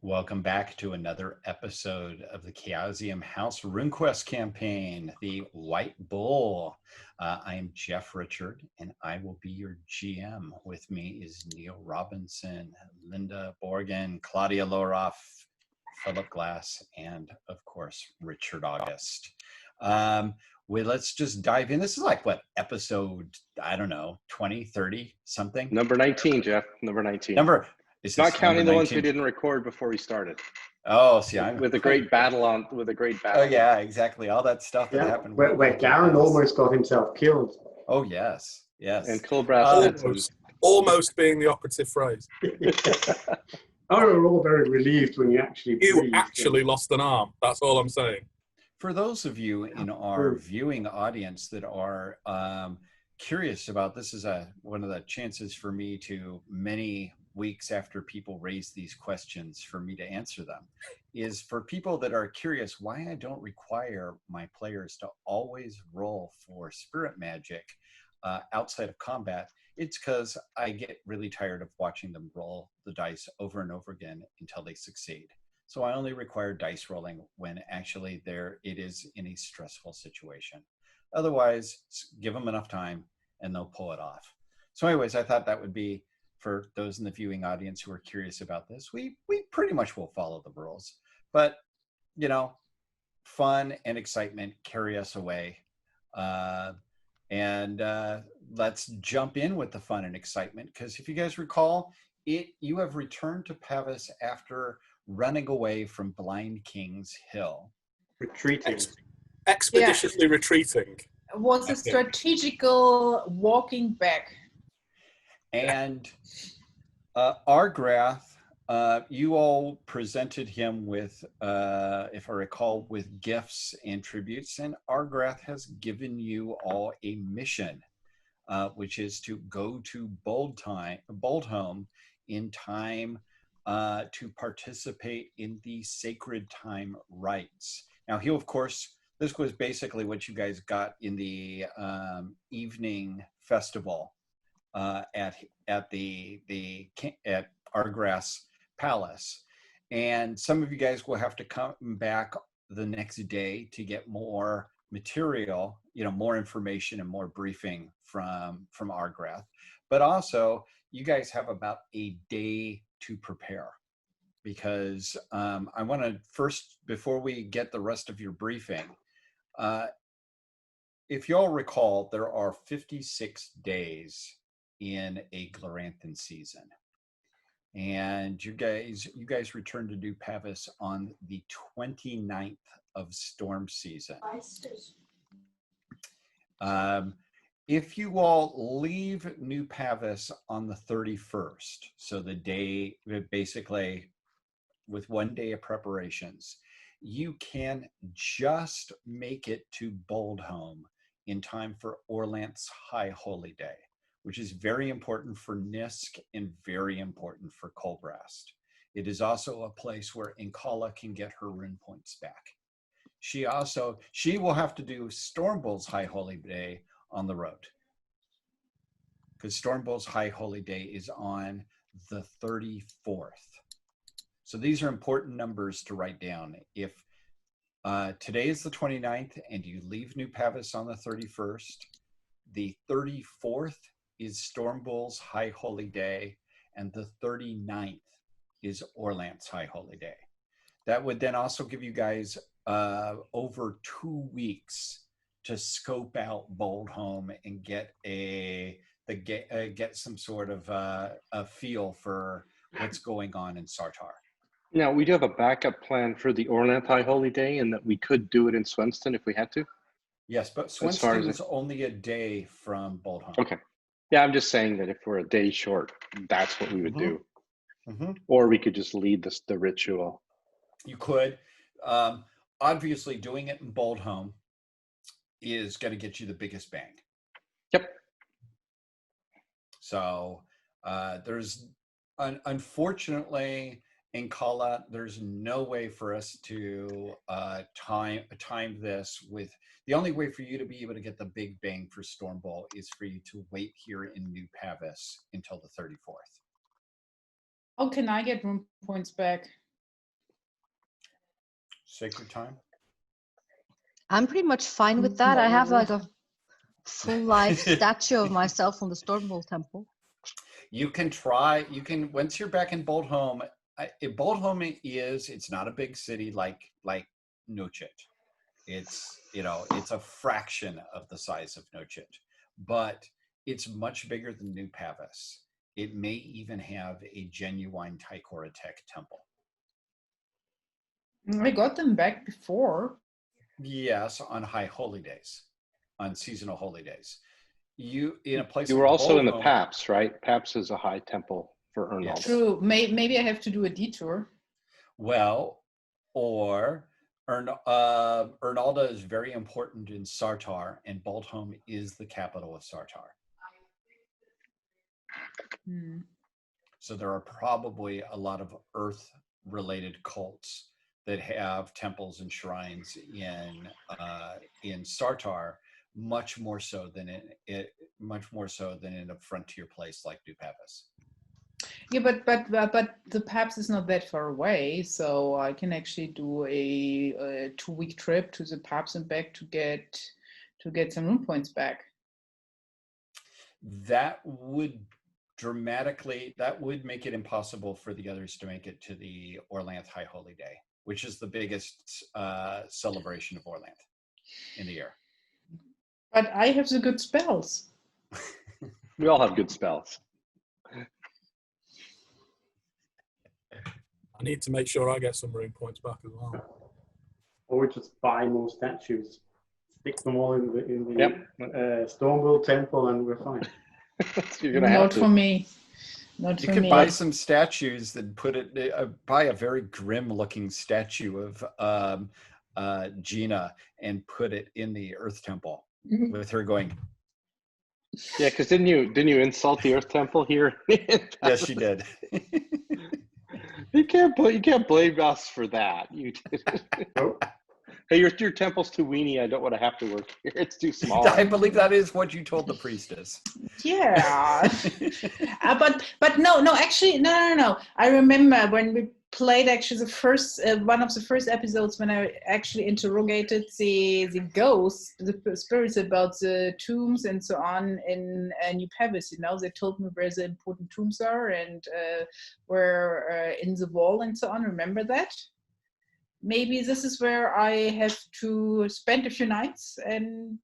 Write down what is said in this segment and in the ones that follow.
Welcome back to another episode of the Chaosium House RuneQuest campaign, the White Bull. I am Jeff Richard, and I will be your GM. With me is Neil Robinson, Linda Borgen, Claudia Loroff, Philip Glass, and of course, Richard August. Let's just dive in. This is like what, episode, I don't know, 20, 30, something? Number 19, Jeff. Number 19. Is not counting the ones we 19? didn't record before we started. Oh, see, I'm with a great battle. Oh yeah, exactly. All that stuff that happened. Where Garen almost got himself killed. Oh yes, yes. And Kilbrass almost being the operative phrase. Oh, we're all very relieved when you actually lost an arm. That's all I'm saying. For those of you in our viewing audience that are curious about this, is one of the chances for me to, many weeks after people raise these questions, for me to answer them, is for people that are curious why I don't require my players to always roll for spirit magic outside of combat. It's because I get really tired of watching them roll the dice over and over again until they succeed. So I only require dice rolling when actually it is in a stressful situation. Otherwise, give them enough time and they'll pull it off. So anyways, I thought that would be, for those in the viewing audience who are curious about this, we pretty much will follow the rules. But, you know, fun and excitement carry us away. Let's jump in with the fun and excitement, because if you guys recall, you have returned to Pavis after running away from Blind King's Hill. Retreating. Expeditiously retreating. It was a strategical walking back. And Argrath, you all presented him with, if I recall, with gifts and tributes, and Argrath has given you all a mission, which is to go to Boldhome in time to participate in the Sacred Time rites. Now, he, of course, this was basically what you guys got in the evening festival at Argrath's palace, and some of you guys will have to come back the next day to get more material, more information and more briefing from Argrath. But also, you guys have about a day to prepare, because I want to first, before we get the rest of your briefing, if you all recall, there are 56 days in a Gloranthan season, and you guys return to New Pavis on the 29th of storm season. If you all leave New Pavis on the 31st, so the day, basically with 1 day of preparations, you can just make it to Boldhome in time for Orlanth's High Holy Day, which is very important for Nisk and very important for Kolbrast. It is also a place where Inkala can get her rune points back. She will have to do Stormbull's High Holy Day on the road, because Stormbull's High Holy Day is on the 34th. So these are important numbers to write down. If today is the 29th and you leave New Pavis on the 31st, the 34th is Stormbull's High Holy Day, and the 39th is Orlanth's High Holy Day. That would then also give you guys over 2 weeks to scope out Boldhome and get some sort of a feel for what's going on in Sartar. Now, we do have a backup plan for the Orlanth High Holy Day, and that we could do it in Swenston if we had to. Yes, but Swenston is only a day from Boldhome. Okay. Yeah, I'm just saying that if we're a day short, that's what we would do. Mm-hmm. Or we could just lead the ritual. You could. Obviously, doing it in Boldhome is going to get you the biggest bang. Yep. So there's, unfortunately, in Kala, there's no way for us to time this with. The only way for you to be able to get the big bang for Stormbull is for you to wait here in New Pavis until the 34th. Oh, can I get room points back? Sacred time? I'm pretty much fine with that. I have like a full life statue of myself on the Stormbolt Temple. You can try, once you're back in Boldholm, it's not a big city like Nochet. It's, it's a fraction of the size of Nochet, but it's much bigger than New Pavis. It may even have a genuine Tychoratech temple. I got them back before. Yes, on high holy days, on seasonal holy days. You in a place. You were also in the Boldholm, Paps, right? Paps is a high temple for Ernalda. Yes. True. Maybe I have to do a detour. Well, or Ernalda is very important in Sartar, and Boldholm is the capital of Sartar. Hmm. So there are probably a lot of earth-related cults that have temples and shrines in Sartar, much more so than in a frontier place like New Pavis. Yeah, but the Paps is not that far away, so I can actually do a 2-week trip to the Paps and back to get some rune points back. That would make it impossible for the others to make it to the Orlanth High Holy Day, which is the biggest celebration of Orlanth in the year. But I have the good spells. We all have good spells. I need to make sure I get some rune points back as well. Or we just buy more statues, stick them all in the Yep. Stormbolt Temple, and we're fine. You're gonna have Not to. for me. Not You for could me. buy some statues and buy a very grim-looking statue of Gina and put it in the Earth Temple with her going. Yeah, because didn't you insult the Earth Temple here? Yes, she did. You can't blame us for that. You did. Nope. Hey, your temple's too weenie. I don't want to have to work here. It's too small. I believe that is what you told the priestess. Yeah. But no, actually, no. I remember when we played actually the first one of the first episodes when I actually interrogated the ghosts, the spirits about the tombs and so on in New Pavis. They told me where the important tombs are and where in the wall and so on. Remember that? Maybe this is where I have to spend a few nights and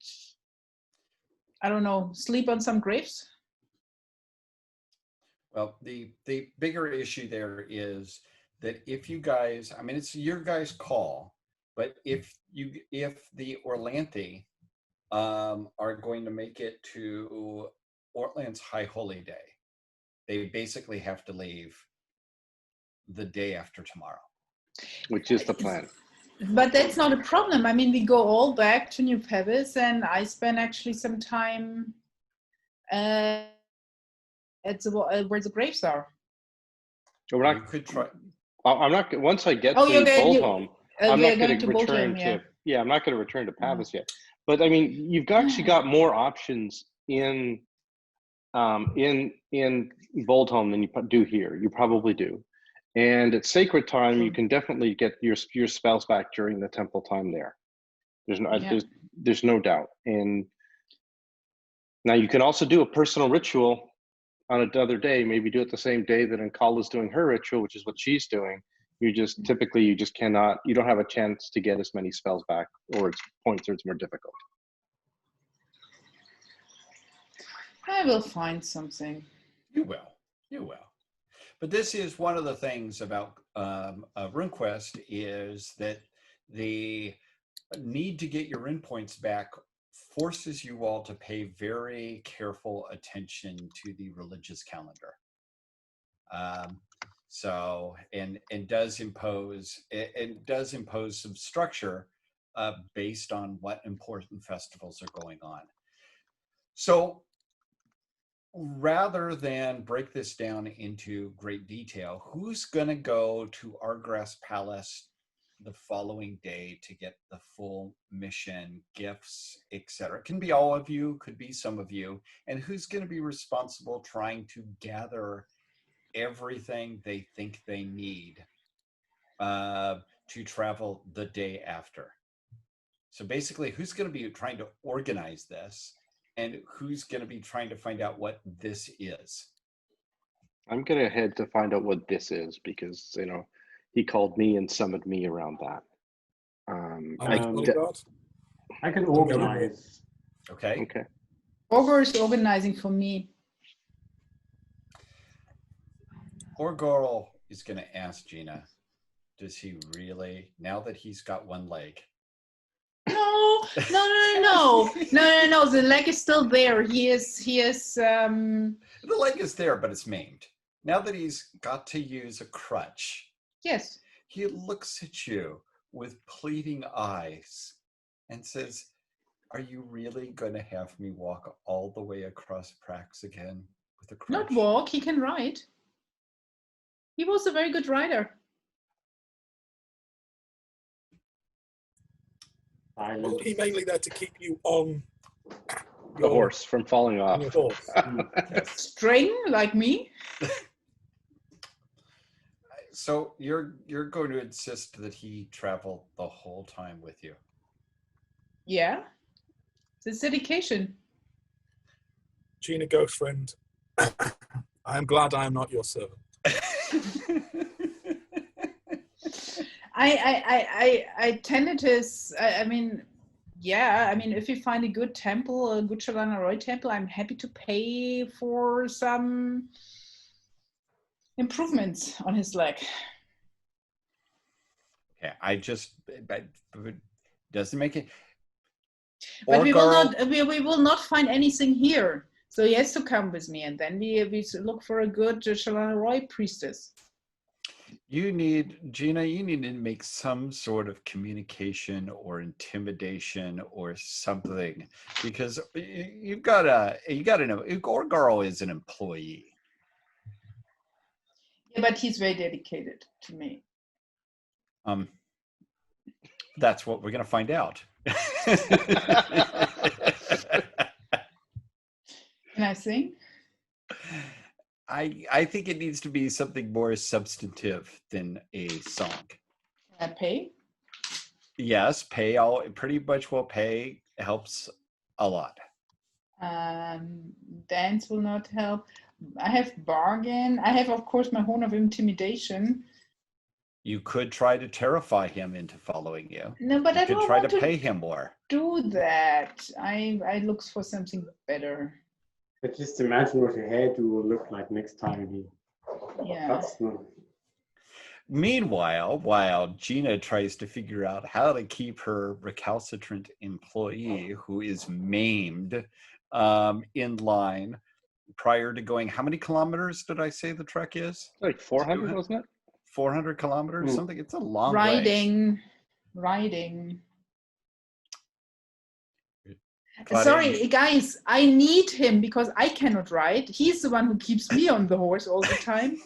I don't know, sleep on some graves. Well, the bigger issue there is that if you guys, I mean, it's your guys' call, but if the Orlanthi are going to make it to Ortland's High Holy Day, they basically have to leave the day after tomorrow. Which is the plan. But that's not a problem. I mean, we go all back to New Pavis, and I spend actually some time at where the graves are. So You could try. I'm not. Once I get Oh, to you're going- Boldholm, I'm we are not going to Boldholm, return yeah. to. Yeah, I'm not going to return to Pavis yet. But I mean, you've actually got more options in Boldholm than you do here. You probably do. And at Sacred Time, you can definitely get your spells back during the temple time there. There's no doubt. And now you can also do a personal ritual on another day. Maybe do it the same day that Ankala's doing her ritual, which is what she's doing. You just cannot. You don't have a chance to get as many spells back, or it's points, or it's more difficult. I will find something. You will. But this is one of the things about RuneQuest is that the need to get your rune points back forces you all to pay very careful attention to the religious calendar. So does impose some structure based on what important festivals are going on. So rather than break this down into great detail, who's going to go to Argrass Palace the following day to get the full mission, gifts, etc.? It can be all of you, could be some of you, and who's going to be responsible trying to gather everything they think they need to travel the day after. So basically, who's going to be trying to organize this, and who's going to be trying to find out what this is? I'm gonna head to find out what this is because he called me and summoned me around that. I can organize. Okay. Okay. Ogre is organizing for me. Orgorl is going to ask Gina, does he really, now that he's got one leg? No. The leg is still there. He is. The leg is there, but it's maimed. Now that he's got to use a crutch, Yes. he looks at you with pleading eyes and says, are you really going to have me walk all the way across Prax again with a crutch? Not walk. He can ride. He was a very good rider. Wasn't he mainly there to keep you on The horse from falling off. on your horse? String like me. So you're going to insist that he travel the whole time with you? Yeah. It's dedication. Gina, ghost friend, I am glad I am not your servant. I tended to. I mean, yeah. I mean, if you find a good temple, a good Shalana Roy temple, I'm happy to pay for some improvements on his leg. Okay, it doesn't make it. But we will not find anything here. So he has to come with me, and then we look for a good Shalana Roy priestess. Gina, you need to make some sort of communication or intimidation or something, because you gotta know Gorgaro is an employee. Yeah, but he's very dedicated to me. That's what we're gonna find out. Can I sing? I think it needs to be something more substantive than a song. Can I pay? Yes, pretty much will pay helps a lot. Dance will not help. I have bargain. I have, of course, my horn of intimidation. You could try to terrify him into following you. No, but I You don't could try want to pay him more. do that. I look for something better. But just imagine what your hairdo will look like next time he Yeah. cuts them. Meanwhile, while Gina tries to figure out how to keep her recalcitrant employee, who is maimed, in line prior to going, how many kilometers did I say the trek is? Like 400, wasn't it? 400 kilometers, something. It's a long Riding. Claudia, Sorry, guys, I need him because I cannot ride. He's the one who keeps me on the horse all the time.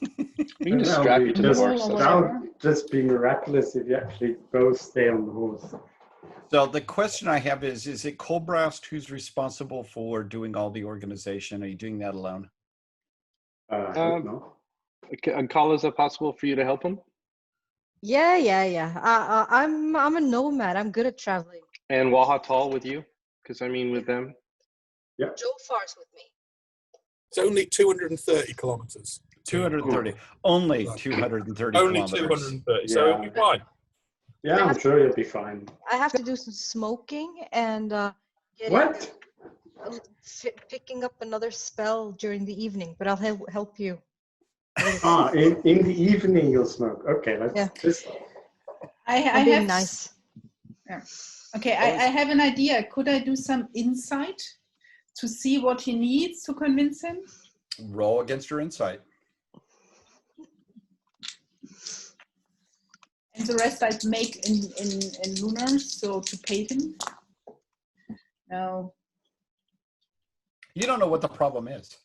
We can just strap you to the horse. That would just be miraculous if you actually both stay on the horse. So the question I have is it Colbrast who's responsible for doing all the organization? Are you doing that alone? I don't know. Kala, is it possible for you to help him? Yeah. I'm a nomad. I'm good at traveling. And Wahatal with you? Because I mean, with them. Yeah. Jofar's with me. It's only 230 kilometers. 230. Only 230 Only kilometers. 230, so it'll be fine. Yeah, I'm sure you'll be fine. I have to do some smoking and picking up another spell during the evening, but I'll help you. In the evening you'll smoke. Okay, let's just. I'm being nice. Yeah. Okay, I have an idea. Could I do some insight to see what he needs to convince him? Roll against your insight. And the rest I'd make in lunar, so to pay him. No. You don't know what the problem is.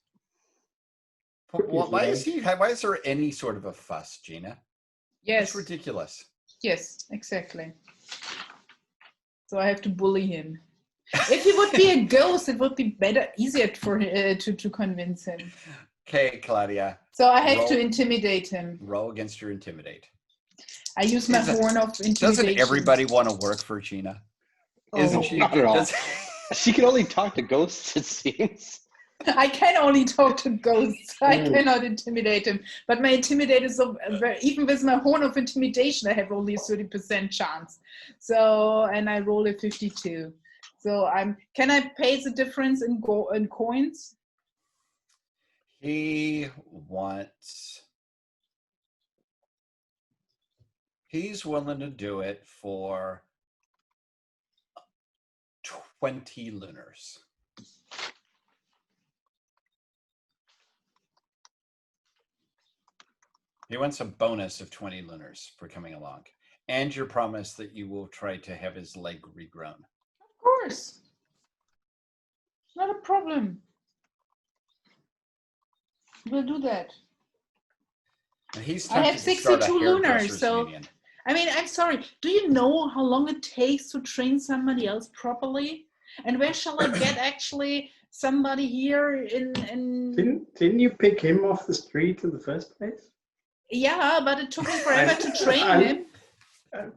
Why is there any sort of a fuss, Gina? Yes. It's ridiculous. Yes, exactly. So I have to bully him. If he would be a ghost, it would be easier for to convince him. Okay, Claudia. So I have to intimidate him. Roll against your intimidate. I use my horn of intimidation. Doesn't everybody want to work for Gina? Isn't she? Not at all. Does- She can only talk to ghosts, it seems. I can only talk to ghosts. I cannot intimidate him. But my intimidator is so very, even with my horn of intimidation, I have only a 30% chance. So, and I roll a 52. So can I pay the difference in coins? He's willing to do it for 20 lunars. He wants a bonus of 20 lunars for coming along. And your promise that you will try to have his leg regrown. Of course. Not a problem. We'll do that. And he's I have tempted to start a 62 lunars, hairdresser's so union. I mean, I'm sorry. Do you know how long it takes to train somebody else properly? And where shall I get actually somebody here in Didn't you pick him off the street in the first place? Yeah, but it took me forever to train him.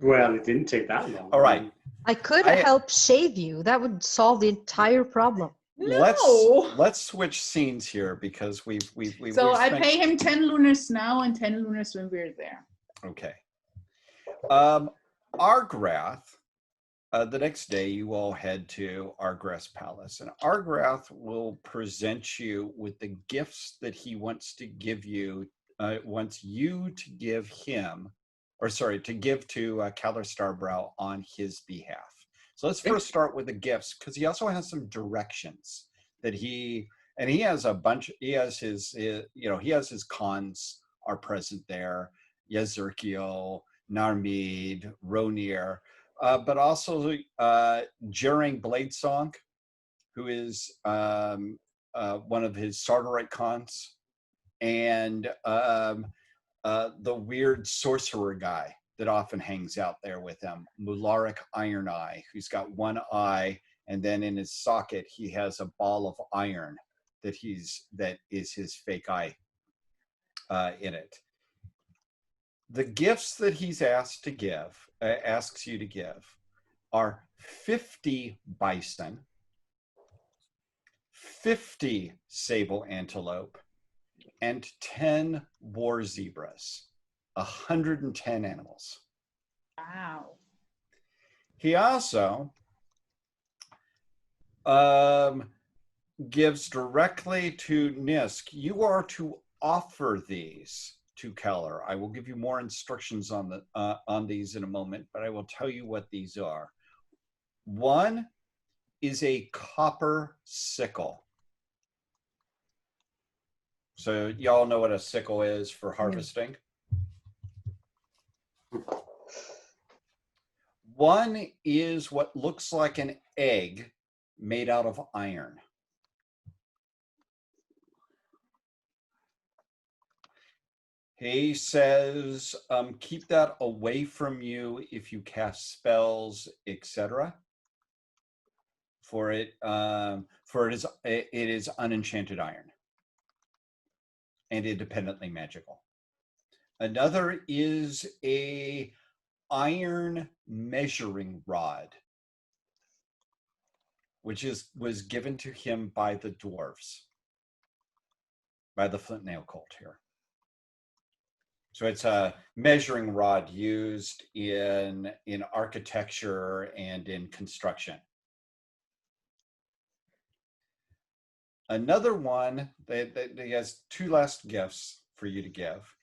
Well, it didn't take that long. All right. I could help shave you. That would solve the entire problem. No. Let's switch scenes here because we've So I pay him 10 lunars now and 10 lunars when we're there. Okay. Argrath, the next day you all head to Argrath's palace, and Argrath will present you with the gifts that he wants to give you, wants you to give him, or sorry, to give to Kalar Starbrow on his behalf. So let's first start with the gifts, because he also has some directions that he has a bunch, he has his cons are present there, Yezerkiel, Narmid, Ronir, but also Jering Bladesong, who is one of his Sardarite cons, and the weird sorcerer guy that often hangs out there with him, Mularic Iron Eye, who's got one eye, and then in his socket he has a ball of iron that is his fake eye in it. The gifts that he's asks you to give are 50 bison, 50 sable antelope, and 10 war zebras, 110 animals. Wow. He also gives directly to Nisk, you are to offer these to Keller. I will give you more instructions on these in a moment, but I will tell you what these are. One is a copper sickle. So y'all know what a sickle is for harvesting? One is what looks like an egg made out of iron. He says, keep that away from you if you cast spells, etc. For it is unenchanted iron and independently magical. Another is a iron measuring rod, which was given to him by the dwarves, by the Flint Nail cult here. So it's a measuring rod used in architecture and in construction. Another one, he has two last gifts for you to give.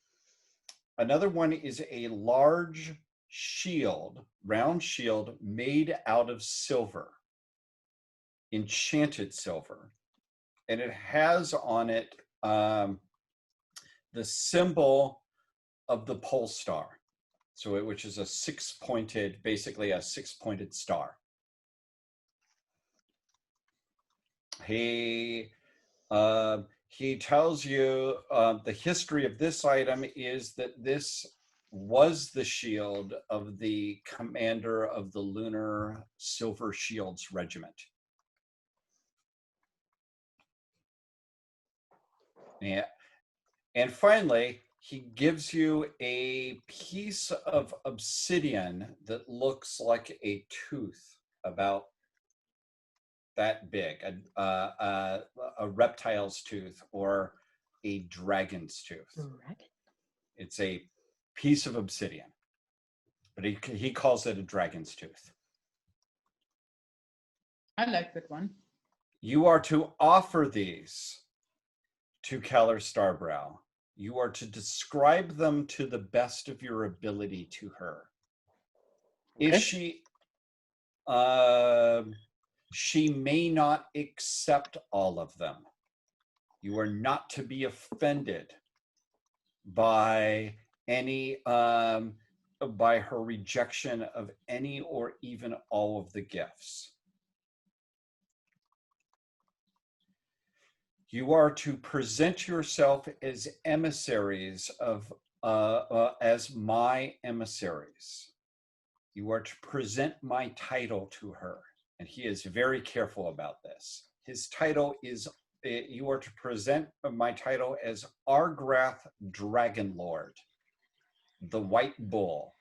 Another one is a large shield, round shield made out of silver, enchanted silver. And it has on it the symbol of the pole star, which is basically a six-pointed star. He tells you the history of this item is that this was the shield of the commander of the Lunar Silver Shields Regiment. Yeah. And finally, he gives you a piece of obsidian that looks like a tooth, about that big, a reptile's tooth or a dragon's tooth. Dragon? It's a piece of obsidian, but he calls it a dragon's tooth. I like that one. You are to offer these to Keller Starbrow. You are to describe them to the best of your ability to her. Okay. If she may not accept all of them. You are not to be offended by any by her rejection of any or even all of the gifts. You are to present yourself as emissaries of as my emissaries. You are to present my title to her, and he is very careful about this. His title is, you are to present my title as Argrath Dragonlord, the White Bull,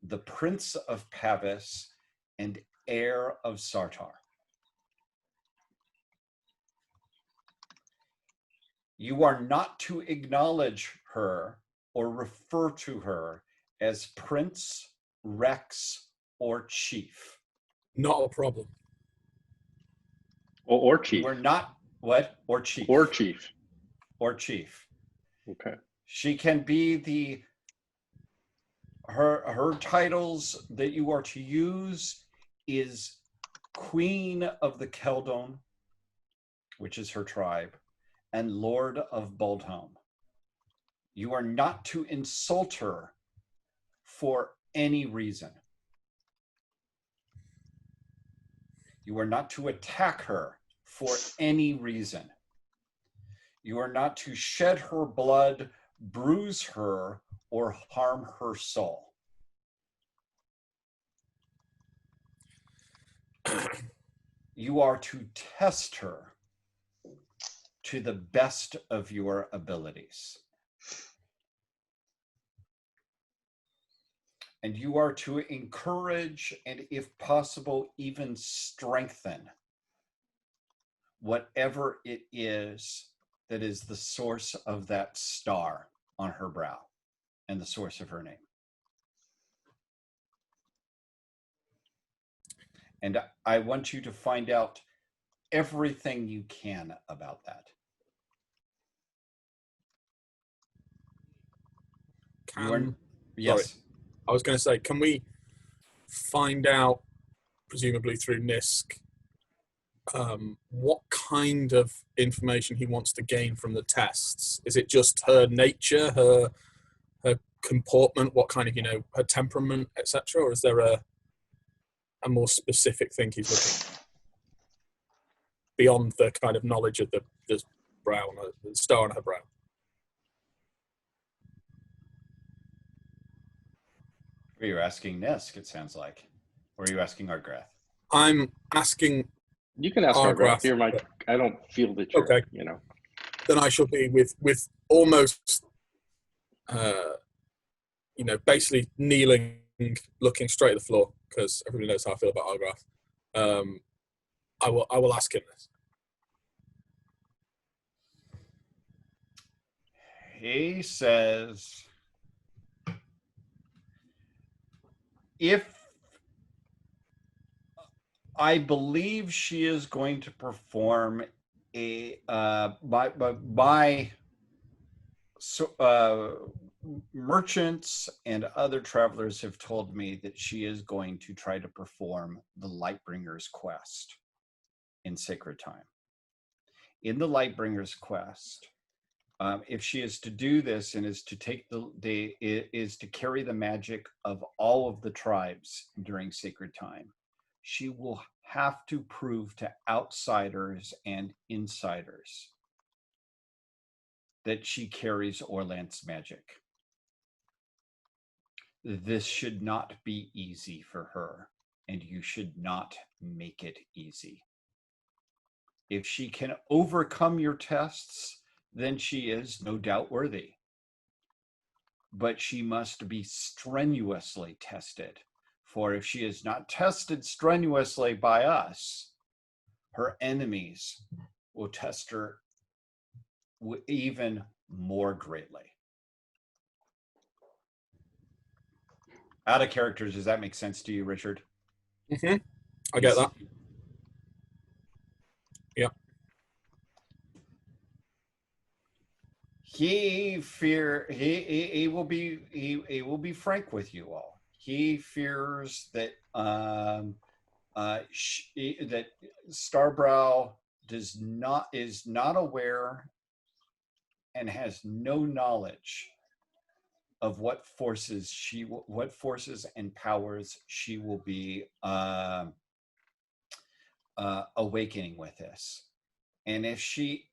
the Prince of Pavis, and heir of Sartar. You are not to acknowledge her or refer to her as Prince, Rex, or Chief. Not a problem. Or chief. We're not what? Or Chief. Or chief. Or Chief. Okay. She can be her titles that you are to use is Queen of the Keldon, which is her tribe, and Lord of Boldholm. You are not to insult her for any reason. You are not to attack her for any reason. You are not to shed her blood, bruise her, or harm her soul. You are to test her to the best of your abilities. And you are to encourage and, if possible, even strengthen whatever it is that is the source of that star on her brow and the source of her name. And I want you to find out everything you can about that. Yes. Sorry. I was going to say, can we find out, presumably through Nisk, what kind of information he wants to gain from the tests? Is it just her nature, her comportment, what kind of, her temperament, etc., or is there a more specific thing he's looking at beyond the kind of knowledge of the brow, the star on her brow? Are you asking Nisk, it sounds like? Or are you asking Argrath? I'm asking. You can ask Argrath. You're my. I don't feel that you're. Okay. Then I shall be with almost, basically kneeling, looking straight at the floor, because everybody knows how I feel about Argrath. I will ask him this. He says, if I believe she is going to perform merchants and other travelers have told me that she is going to try to perform the Lightbringer's quest in Sacred Time. In the Lightbringer's quest, if she is to do this and is to take is to carry the magic of all of the tribes during Sacred Time, she will have to prove to outsiders and insiders that she carries Orlant's magic. This should not be easy for her, and you should not make it easy. If she can overcome your tests, then she is no doubt worthy. but she must be strenuously tested. For if she is not tested strenuously by us, her enemies will test her even more greatly. Out of character, does that make sense to you, Richard? Mm-hmm. I get that. Yeah. He will be frank with you all. He fears that that Starbrow is not aware and has no knowledge of what forces and powers she will be awakening with this. And if she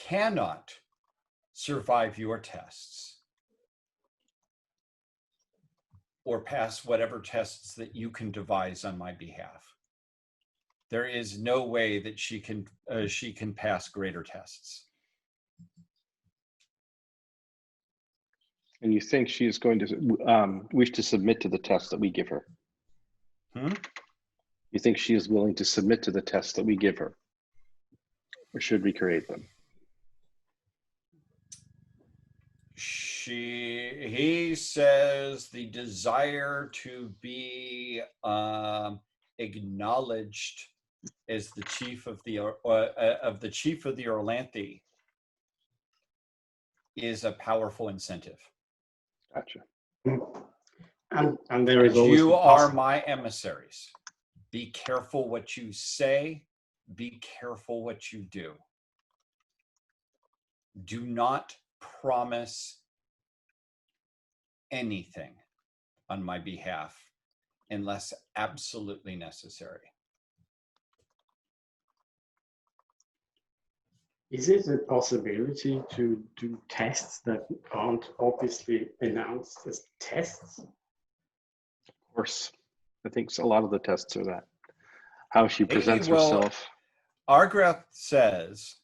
cannot survive your tests or pass whatever tests that you can devise on my behalf, there is no way that she can pass greater tests. And you think she is going to wish to submit to the test that we give her? You think she is willing to submit to the tests that we give her? Or should we create them? He says the desire to be acknowledged as the chief of the Orlanthi is a powerful incentive. Gotcha. And there is always you are my emissaries. Be careful what you say. Be careful what you do. Do not promise anything on my behalf unless absolutely necessary. Is it a possibility to do tests that aren't obviously announced as tests? Of course. I think a lot of the tests are that. How she presents herself. Argrath says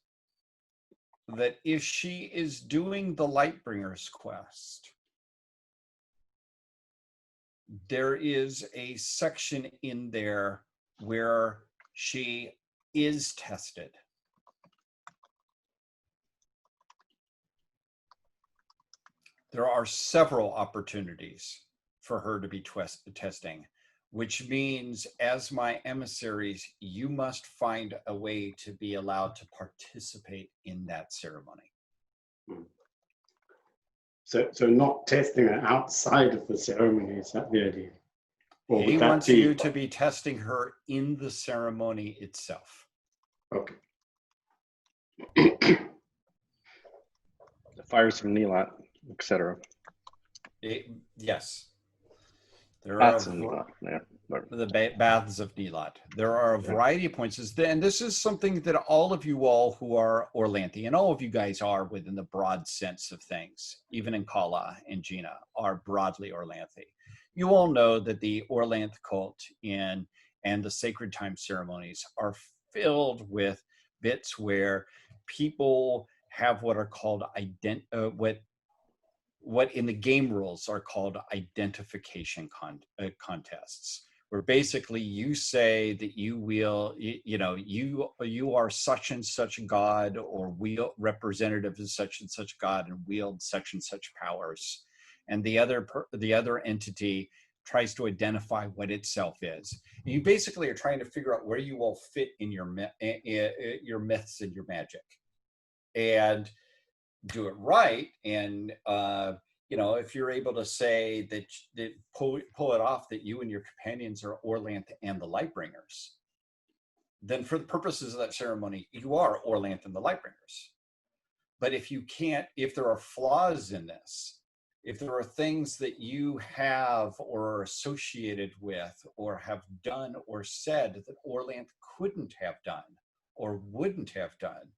that if she is doing the Lightbringer's quest, there is a section in there where she is tested. There are several opportunities for her to be testing, which means as my emissaries, you must find a way to be allowed to participate in that ceremony. So not testing her outside of the ceremony, is that the idea? Or He wants you to be testing her in the ceremony itself. Okay. The fires of Nelat, etc. Yes. There Baths are of Nelat. Yeah. the baths of Nelat. There are a variety of points, and this is something that all of you all who are Orlanthi, and all of you guys are within the broad sense of things, even in Kala and Gina, are broadly Orlanthi. You all know that the Orlanth cult and the sacred time ceremonies are filled with bits where people have what are called what in the game rules are called identification contests, where basically you say that you will, you are such and such god, or wield representative of such and such god and wield such and such powers, and the other entity tries to identify what itself is. And you basically are trying to figure out where you all fit in your myths and your magic, and do it right. And if you're able to say that pull it off that you and your companions are Orlanth and the Lightbringers, then for the purposes of that ceremony, you are Orlanth and the Lightbringers. But if you can't, if there are flaws in this, if there are things that you have or are associated with or have done or said that Orlanth couldn't have done or wouldn't have done,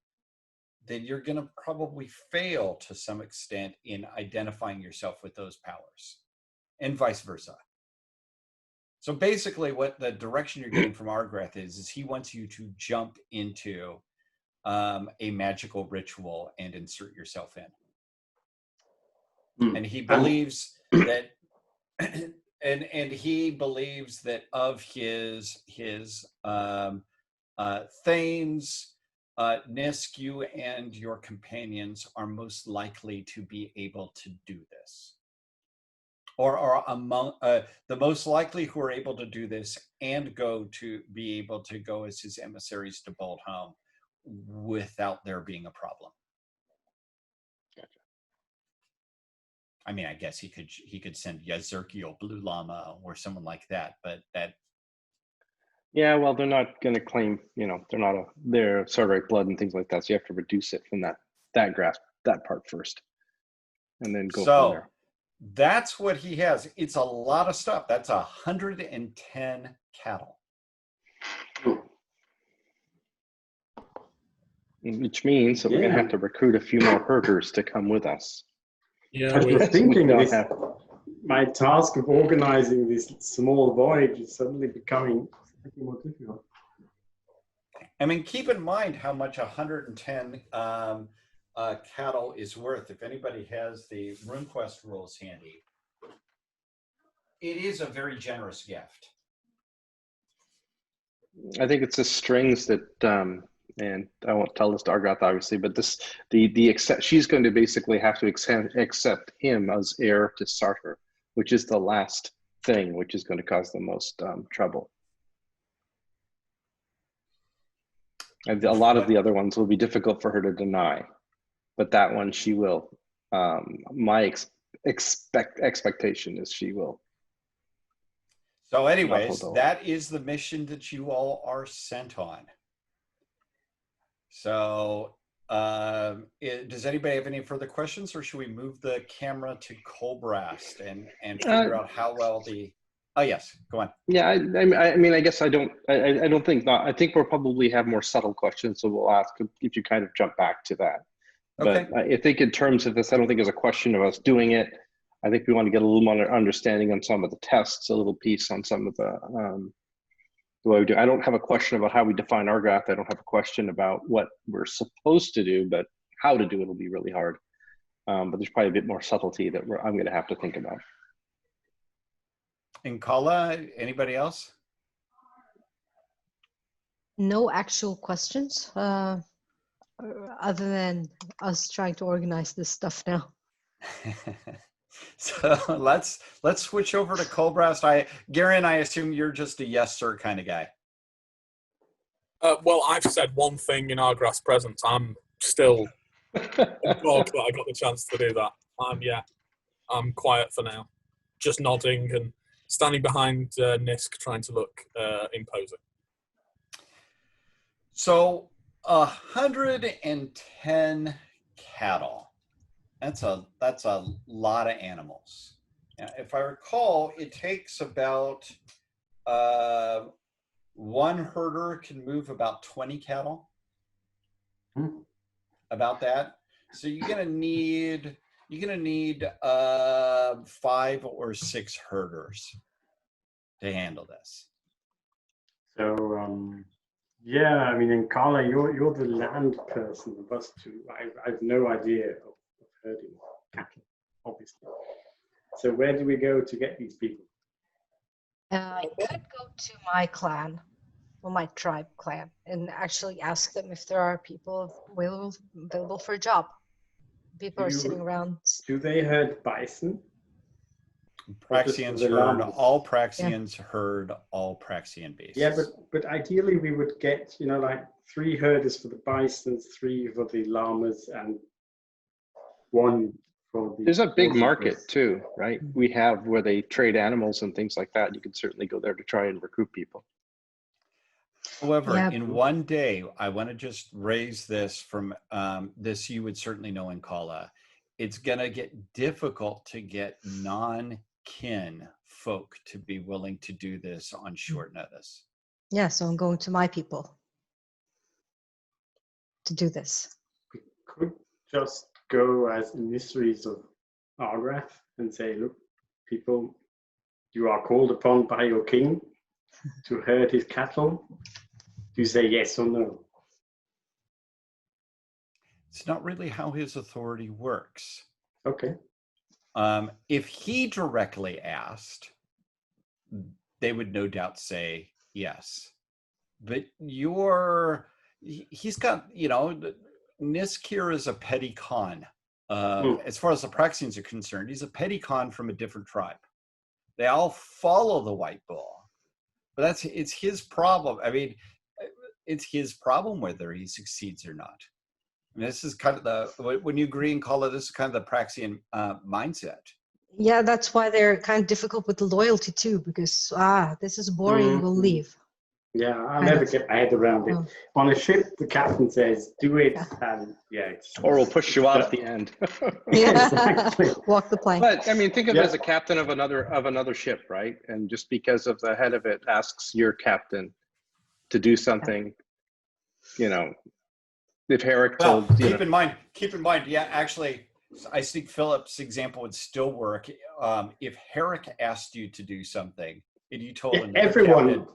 then you're going to probably fail to some extent in identifying yourself with those powers, and vice versa. So basically what the direction you're getting from Argrath is he wants you to jump into a magical ritual and insert yourself in. And he believes that, and he believes that of his Thanes, Nisk, you and your companions are most likely to be able to do this, or are among the most likely who are able to do this and be able to go as his emissaries to Boldholm without there being a problem. Gotcha. I mean, I guess he could send Yazurkiel Blue Llama or someone like that, but that. Yeah, well, they're not going to claim, they're Sardarite blood and things like that. So you have to reduce it from that grasp, that part first, and then go from there. That's what he has. It's a lot of stuff. That's 110 cattle. Which means that we're going to have to recruit a few more herders to come with us. Yeah, I was thinking my task of organizing this small voyage is suddenly becoming more difficult. I mean, keep in mind how much 110 cattle is worth. If anybody has the RuneQuest rules handy, it is a very generous gift. I think it's the strings that, and I won't tell this to Argoth, obviously, but she's going to basically have to accept him as heir to Sartor, which is the last thing, which is going to cause the most trouble. And a lot of the other ones will be difficult for her to deny, but that one she will. My expectation is she will. So anyways, that is the mission that you all are sent on. So does anybody have any further questions, or should we move the camera to Colbrast and figure out how well the... Oh, yes, go on. Yeah, I mean, I guess I don't think not. I think we'll probably have more subtle questions, so we'll ask if you kind of jump back to that. Okay. But I think in terms of this, I don't think it's a question of us doing it. I think we want to get a little more understanding on some of the tests, a little piece on some of the way we do. I don't have a question about how we define Argoth. I don't have a question about what we're supposed to do, but how to do it will be really hard. But there's probably a bit more subtlety that I'm going to have to think about. And Kala, anybody else? No actual questions, other than us trying to organize this stuff now. So let's switch over to Colbrast. Garen, I assume you're just a yes sir kind of guy. Well, I've said one thing in Argoth's presence. I'm still agog that I got the chance to do that. I'm quiet for now, just nodding and standing behind Nisk, trying to look imposing. So 110 cattle. That's a lot of animals. Now, if I recall, it takes about one herder can move about 20 cattle. About that. So you're gonna need 5 or 6 herders to handle this. So yeah, I mean, in Carla, you're the land person of us two. I've no idea of herding cattle, obviously. So where do we go to get these people? I could go to my clan, or my tribe clan, and actually ask them if there are people available for a job. People are sitting around. Do they herd bison? Praxians herd all Praxians herd all Praxian beasts. Yeah, but ideally we would get, like 3 herders for the bisons, 3 for the llamas, and 1 for the... There's a big market too, right? We have where they trade animals and things like that. You can certainly go there to try and recruit people. However, in one day, I want to just raise this from this you would certainly know in Kala. It's going to get difficult to get non-kin folk to be willing to do this on short notice. Yeah, so I'm going to my people to do this. We could just go as emissaries of Argoth and say, look, people, you are called upon by your king to herd his cattle. Do you say yes or no? It's not really how his authority works. Okay. If he directly asked, they would no doubt say yes. But he's got, Nisk here is a petty Khan. As far as the Praxians are concerned, he's a petty Khan from a different tribe. They all follow the White Bull. But it's his problem. I mean, it's his problem whether he succeeds or not. I mean, this is kind of when you agree and call it, this is kind of the Praxian mindset. Yeah, that's why they're kind of difficult with the loyalty too, because this is boring, we'll leave. Yeah, I'll never get my head around it. On a ship, the captain says, "Do it," and or we'll push you out at the end. Yeah, exactly. Walk the plank. But I mean, think of it as a captain of another ship, right? And just because of the head of it asks your captain to do something, if Herrick told, keep in mind, yeah, actually, I think Philip's example would still work. If Herrick asked you to do something and you told him, everyone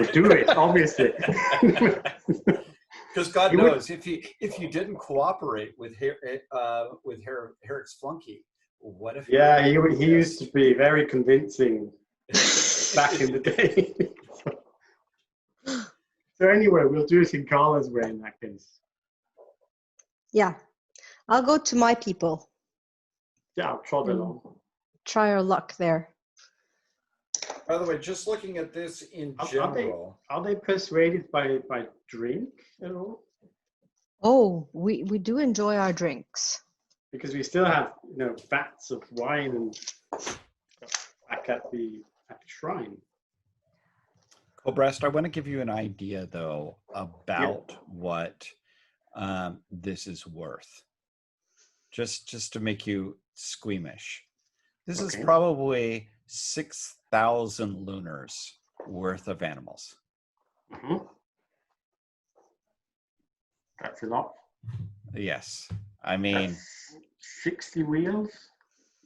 would do it, obviously. Because God knows, if you didn't cooperate with Herrick's flunky, what if? Yeah, he used to be very convincing back in the day. So anyway, we'll do it in Carla's way in that case. Yeah, I'll go to my people. Yeah, I'll trot along. Try our luck there. By the way, just looking at this in general, are they persuaded by drink at all? Oh, we do enjoy our drinks. Because we still have vats of wine and back at the shrine. Colbrest, I want to give you an idea though about what this is worth. Just to make you squeamish. This is probably 6,000 lunars worth of animals. Mm-hmm. That's a lot. Yes. I mean, that's 60 wheels?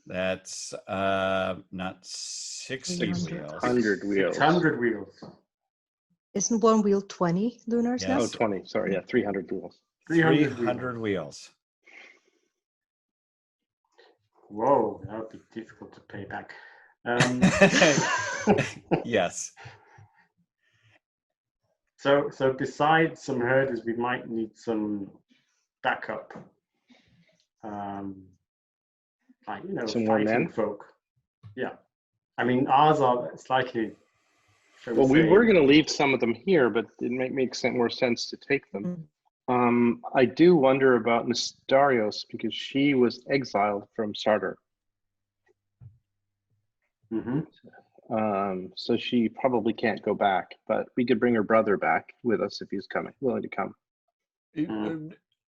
That's not 60 wheels. 100 wheels. 600 wheels. Isn't one wheel 20 lunars? Yes. Oh, 20. Sorry, yeah, 300 wheels. 300 wheels. Whoa, that would be difficult to pay back. Yes. So besides some herders, we might need some backup. Some more men? Folk. Yeah. I mean, ours are slightly. Well, we were going to leave some of them here, but it might make more sense to take them. I do wonder about Nestarios because she was exiled from Sartor. Mm-hmm. So she probably can't go back, but we could bring her brother back with us if he's willing to come.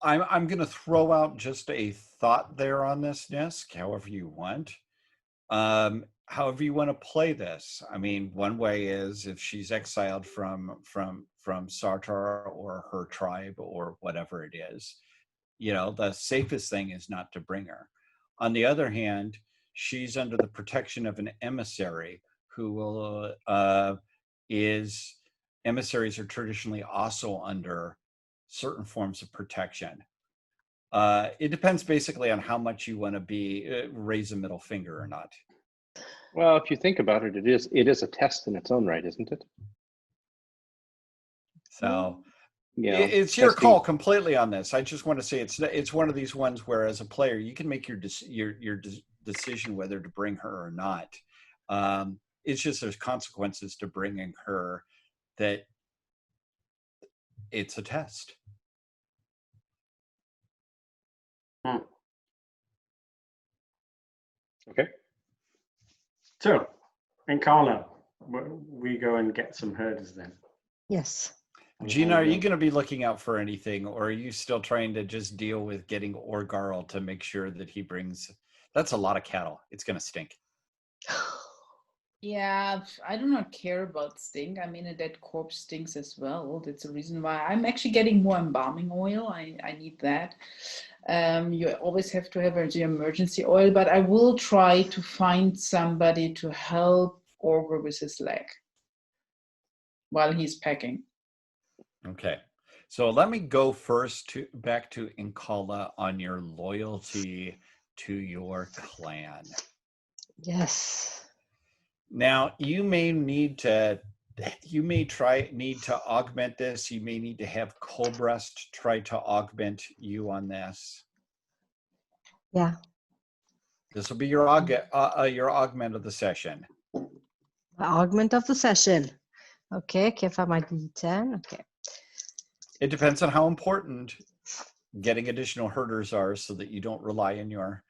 I'm going to throw out just a thought there on this, Nisk, however you want. However you want to play this. I mean, one way is if she's exiled from Sartar or her tribe or whatever it is, the safest thing is not to bring her. On the other hand, she's under the protection of an emissary who will emissaries are traditionally also under certain forms of protection. It depends basically on how much you want to raise a middle finger or not. Well, if you think about it, it is a test in its own right, isn't it? So it's your call completely on this. I just want to say it's one of these ones where, as a player, you can make your decision whether to bring her or not. It's just there's consequences to bringing her. That it's a test. Okay. So, in Carla, we go and get some herders then. Yes. Gina, are you going to be looking out for anything, or are you still trying to just deal with getting Orgarl to make sure that he brings? That's a lot of cattle. It's going to stink. Yeah, I do not care about stink. I mean, a dead corpse stinks as well. That's the reason why I'm actually getting more embalming oil. I need that. You always have to have the emergency oil, but I will try to find somebody to help Orgar with his leg while he's packing. Okay. So let me go first back to Incala on your loyalty to your clan. Yes. Now, you may need to augment this. You may need to have Colbrest try to augment you on this. Yeah. This will be your augment of the session. Augment of the session. Okay, can't find my D10. Okay. It depends on how important getting additional herders are so that you don't rely on your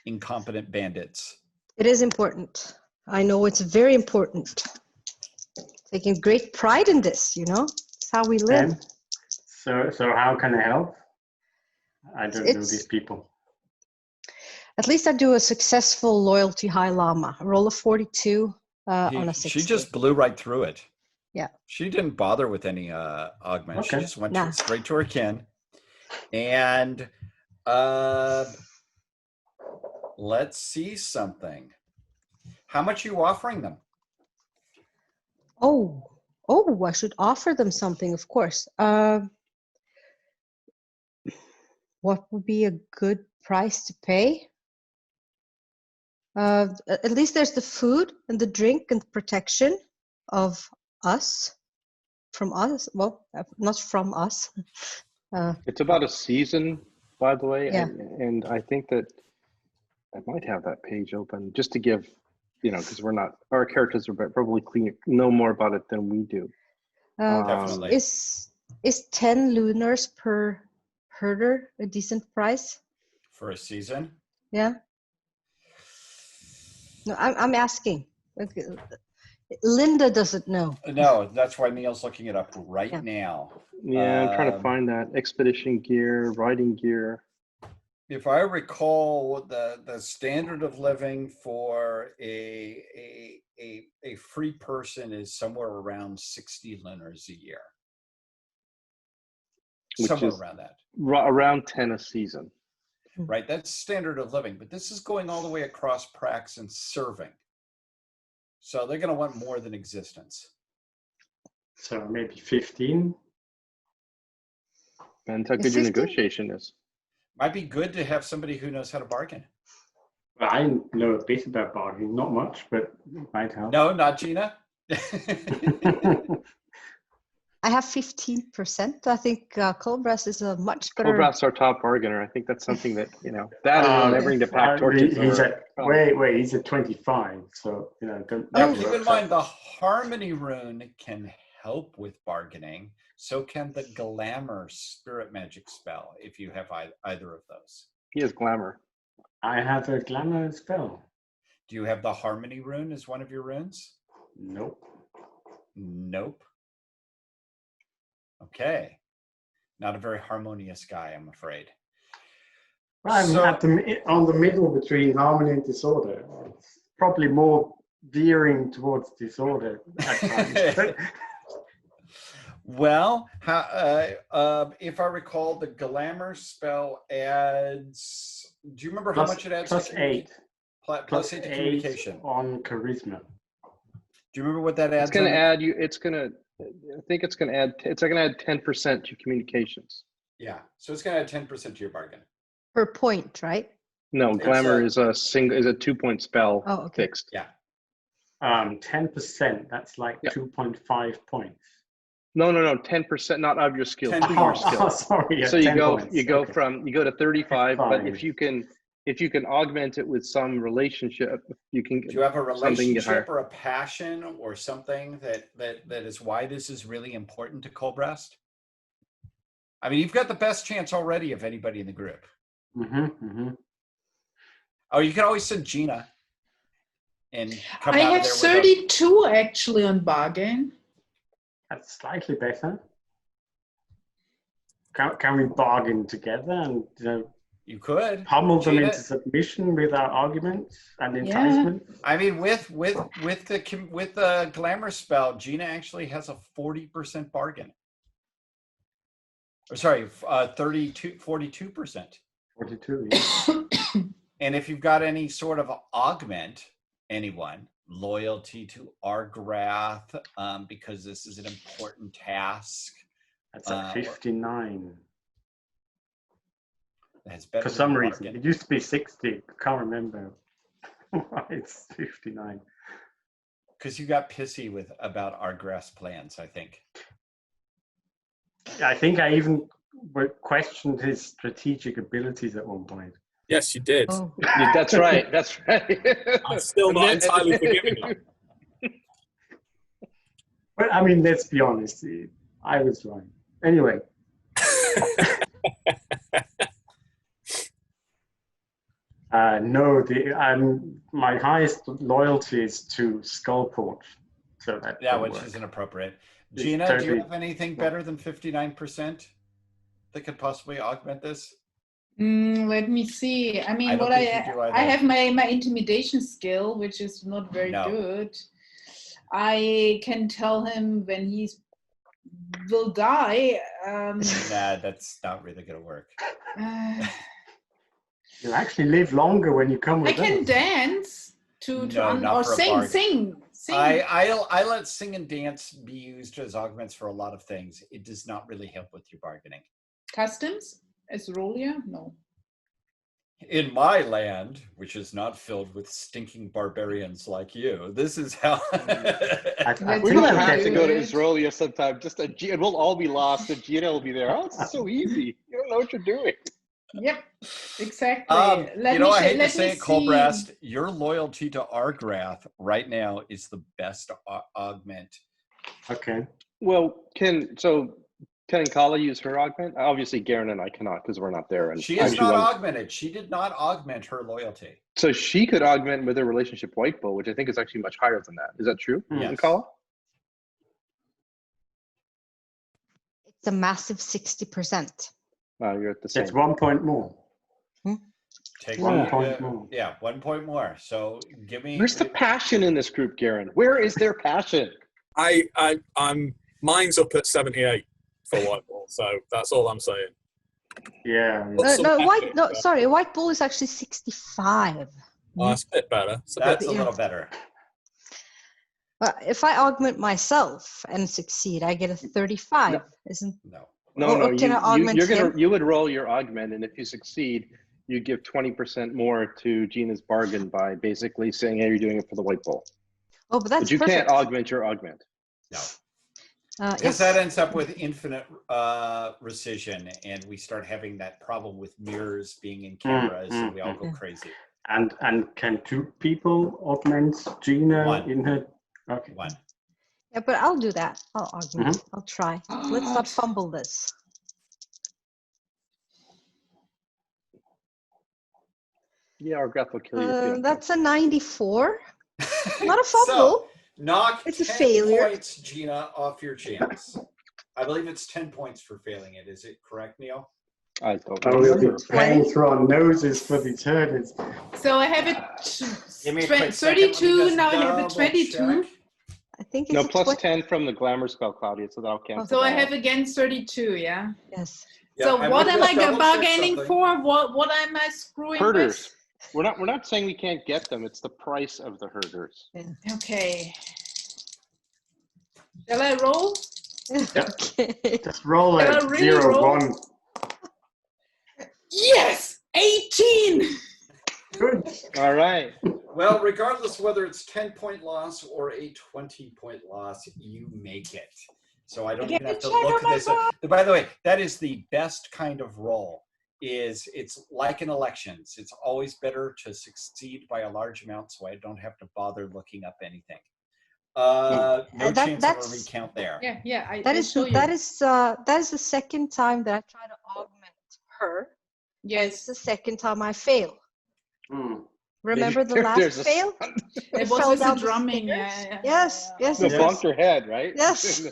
incompetent bandits. It is important. I know it's very important. Taking great pride in this, you know? It's how we live. And so how can I help? I don't know these people. At least I do a successful loyalty high llama. A roll of 42 on a 60. She just blew right through it. Yeah. She didn't bother with any augment. Okay. She just went Nah. straight to her kin. And let's see something. How much are you offering them? Oh, I should offer them something, of course. What would be a good price to pay? At least there's the food and the drink and the protection of us, from us. Well, not from us. It's about a season, by the way, Yeah. and I think that I might have that page open just to give, because our characters are probably know more about it than we do. Definitely. Is 10 lunars per herder a decent price? For a season? Yeah. No, I'm asking. Okay. Linda doesn't know. No, that's why Neil's looking it up right now. Yeah, I'm trying to find that expedition gear, riding gear. If I recall, the standard of living for a free person is somewhere around 60 lunars a year. Somewhere around that. Around 10 a season. Right, that's standard of living, but this is going all the way across prax and serving. So they're going to want more than existence. So maybe 15. And how good your negotiation is. Might be good to have somebody who knows how to bargain. Well, I know a bit about bargaining, not much, but it might help. No, not Gina. I have 15%. I think Colbrest is a much better. Colbrest's our top bargainer. I think that's something that, that and remembering to pack torches. He's at 25. So, don't. Now, keep in mind, the Harmony rune can help with bargaining. So can the Glamour spirit magic spell, if you have either of those. He has Glamour. I have a Glamour spell. Do you have the Harmony rune as one of your runes? Nope. Okay. Not a very harmonious guy, I'm afraid. I'm on the middle between harmony and disorder. It's probably more veering towards disorder at times. Well, if I recall, the Glamour spell adds. Do you remember how much it adds? Plus 8. Plus 8 to communication on charisma. Do you remember what that adds? It's going to add you. It's going to. I think it's going to add. It's going to add 10% to communications. Yeah, so it's going to add 10% to your bargain. Per point, right? No, Glamour is a 2-point spell. Oh, okay. Fixed. Yeah. 10%. That's like 2.5 points. No, 10%, not of your skill. 10 to your skill. Sorry. Yeah, so you go points. you go to 35, but Fine. if you can augment it with some relationship, you can. Do you have a relationship or a passion or something that is why this is really important to Colbrest? I mean, you've got the best chance already of anybody in the group. Oh, you can always send Gina. And come I out have of there 32 actually on bargain. That's slightly better. Can we bargain together and you could pummel them into submission with our arguments and enticement? Yeah. I mean, with the Glamour spell, Gina actually has a 40% bargain. Or sorry, 42%. 42. Yeah. And if you've got any sort of augment, anyone, loyalty to Argrath, because this is an important task. That's at 59. That's better For some than reason. bargain. It used to be 60. Can't remember why it's 59. Because you got pissy about our grass plans, I think. I think I even questioned his strategic abilities at one point. Yes, you did. Oh, That's right. That's right. I'm still not entirely forgiving you. But I mean, let's be honest. I was right. Anyway. No, my highest loyalty is to Skullport. So that Yeah, will which work. is inappropriate. It's Gina, do you totally- have anything better than 59% that could possibly augment this? Let me see. I mean, I don't what think you do either. I have my intimidation skill, which is not very No. good. I can tell him when he's will die. Nah, that's not really going to work. You actually live longer when you come I with can us. dance not or for a sing, bargain. sing. I let sing and dance be used as augments for a lot of things. It does not really help with your bargaining. Customs as Rolia? No. In my land, which is not filled with stinking barbarians like you, this is how. Let's We're see gonna what have you to go to do. Israelia sometime. And we'll all be lost, and Gina will be there. Oh, it's so easy. You don't know what you're doing. Yep, exactly. I hate to let say me it, see. Colbrast, your loyalty to Argrath right now is the best augment. Okay. Well, can Kala use her augment? Obviously, Garen and I cannot because we're not there. And She is not augmented. She did not augment her loyalty. So she could augment with her relationship White Bull, which I think is actually much higher than that. Is that true, Yes. Kala? it's a massive 60%. You're at the same. It's 1 point more. Take 1 point more. Yeah, 1 point more. So give me. Where's the passion in this group, Garen? Where is their passion? I'm mine's up at 78 for White Ball, so that's all I'm saying. Yeah. White Bull is actually 65. Oh, that's a bit better. That's a little better. But if I augment myself and succeed, I get a 35. No. Isn't No. No, can I augment him? you would roll your augment, and if you succeed, you give 20% more to Gina's bargain by basically saying, "Hey, you're doing it for the White Bull." Oh, but that's But you perfect. can't augment your augment. No. Yes. Because that ends up with infinite rescission, and we start having that problem with mirrors being in cameras, and we all go crazy. And can 2 people augment Gina 1. in her? Okay. 1. Yeah, but I'll do that. I'll augment. I'll try. Let's not fumble this. Yeah, our breath will kill you. That's a 94. Not a fumble. So, knock It's a 10 failure. points, Gina, off your chance. I believe it's 10 points for failing it. Is it correct, Neil? I don't Oh, we'll remember. be playing through our noses for the eternity. So I have Give me a it quick second. Let me 32, just now I have it double 22. check. I think it's No, a plus 20. 10 from the glamour spell, Claudia, so that'll cancel. So I that have out. again 32, yeah? Yes. Yeah, So I'm what gonna am I just double check bargaining something. for? What am I screwing Herders. We're not saying we can't get them. It's the price of the herders. with? Okay. Shall I roll? Okay. Just roll Can I a really 0, roll? 1. Yes! 18! Good. All right. Well, regardless whether it's 10-point loss or a 20-point loss, you make it. So I don't Get even have the to check look on at my this. By the way, that is the best kind of roll. It's like in elections. It's always better to succeed by a large amount, so I don't have to bother looking up anything. No chance of a recount there. Yeah. That I is show you. that is the second time that I try to augment her. It's Yes. the second time I fail. Hmm. Remember the There's last a- fail? It fell was with the down the drumming. stairs? Yeah. Yes. No, Yes. bonked her head, right? Yes.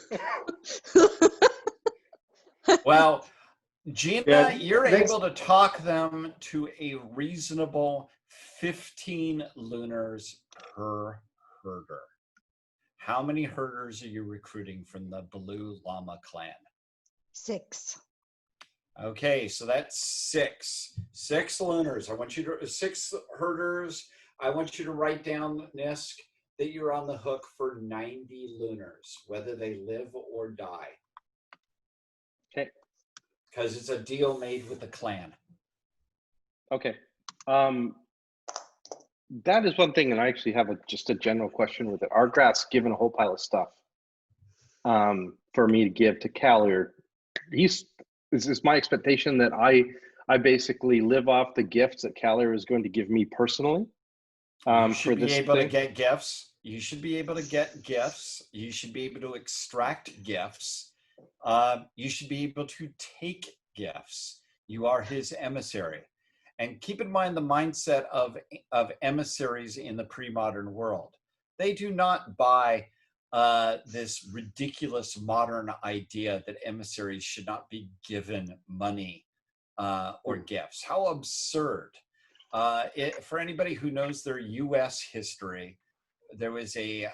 Well, Gina, Yeah, you're thanks. able to talk them to a reasonable 15 lunars per herder. How many herders are you recruiting from the Blue Llama clan? 6. Okay, so that's 6. 6 lunars. 6 herders. I want you to write down, Nisk, that you're on the hook for 90 lunars, whether they live or die. Okay. Because it's a deal made with the clan. Okay. That is one thing, and I actually have just a general question with it. Argrath's given a whole pile of stuff for me to give to Callier. This is my expectation that I basically live off the gifts that Callier is going to give me personally. You should be able to get gifts. You should be able to get gifts. You should be able to extract gifts. You should be able to take gifts. You are his emissary. And keep in mind the mindset of emissaries in the pre-modern world. They do not buy this ridiculous modern idea that emissaries should not be given money or gifts. How absurd. For anybody who knows their US history, there was a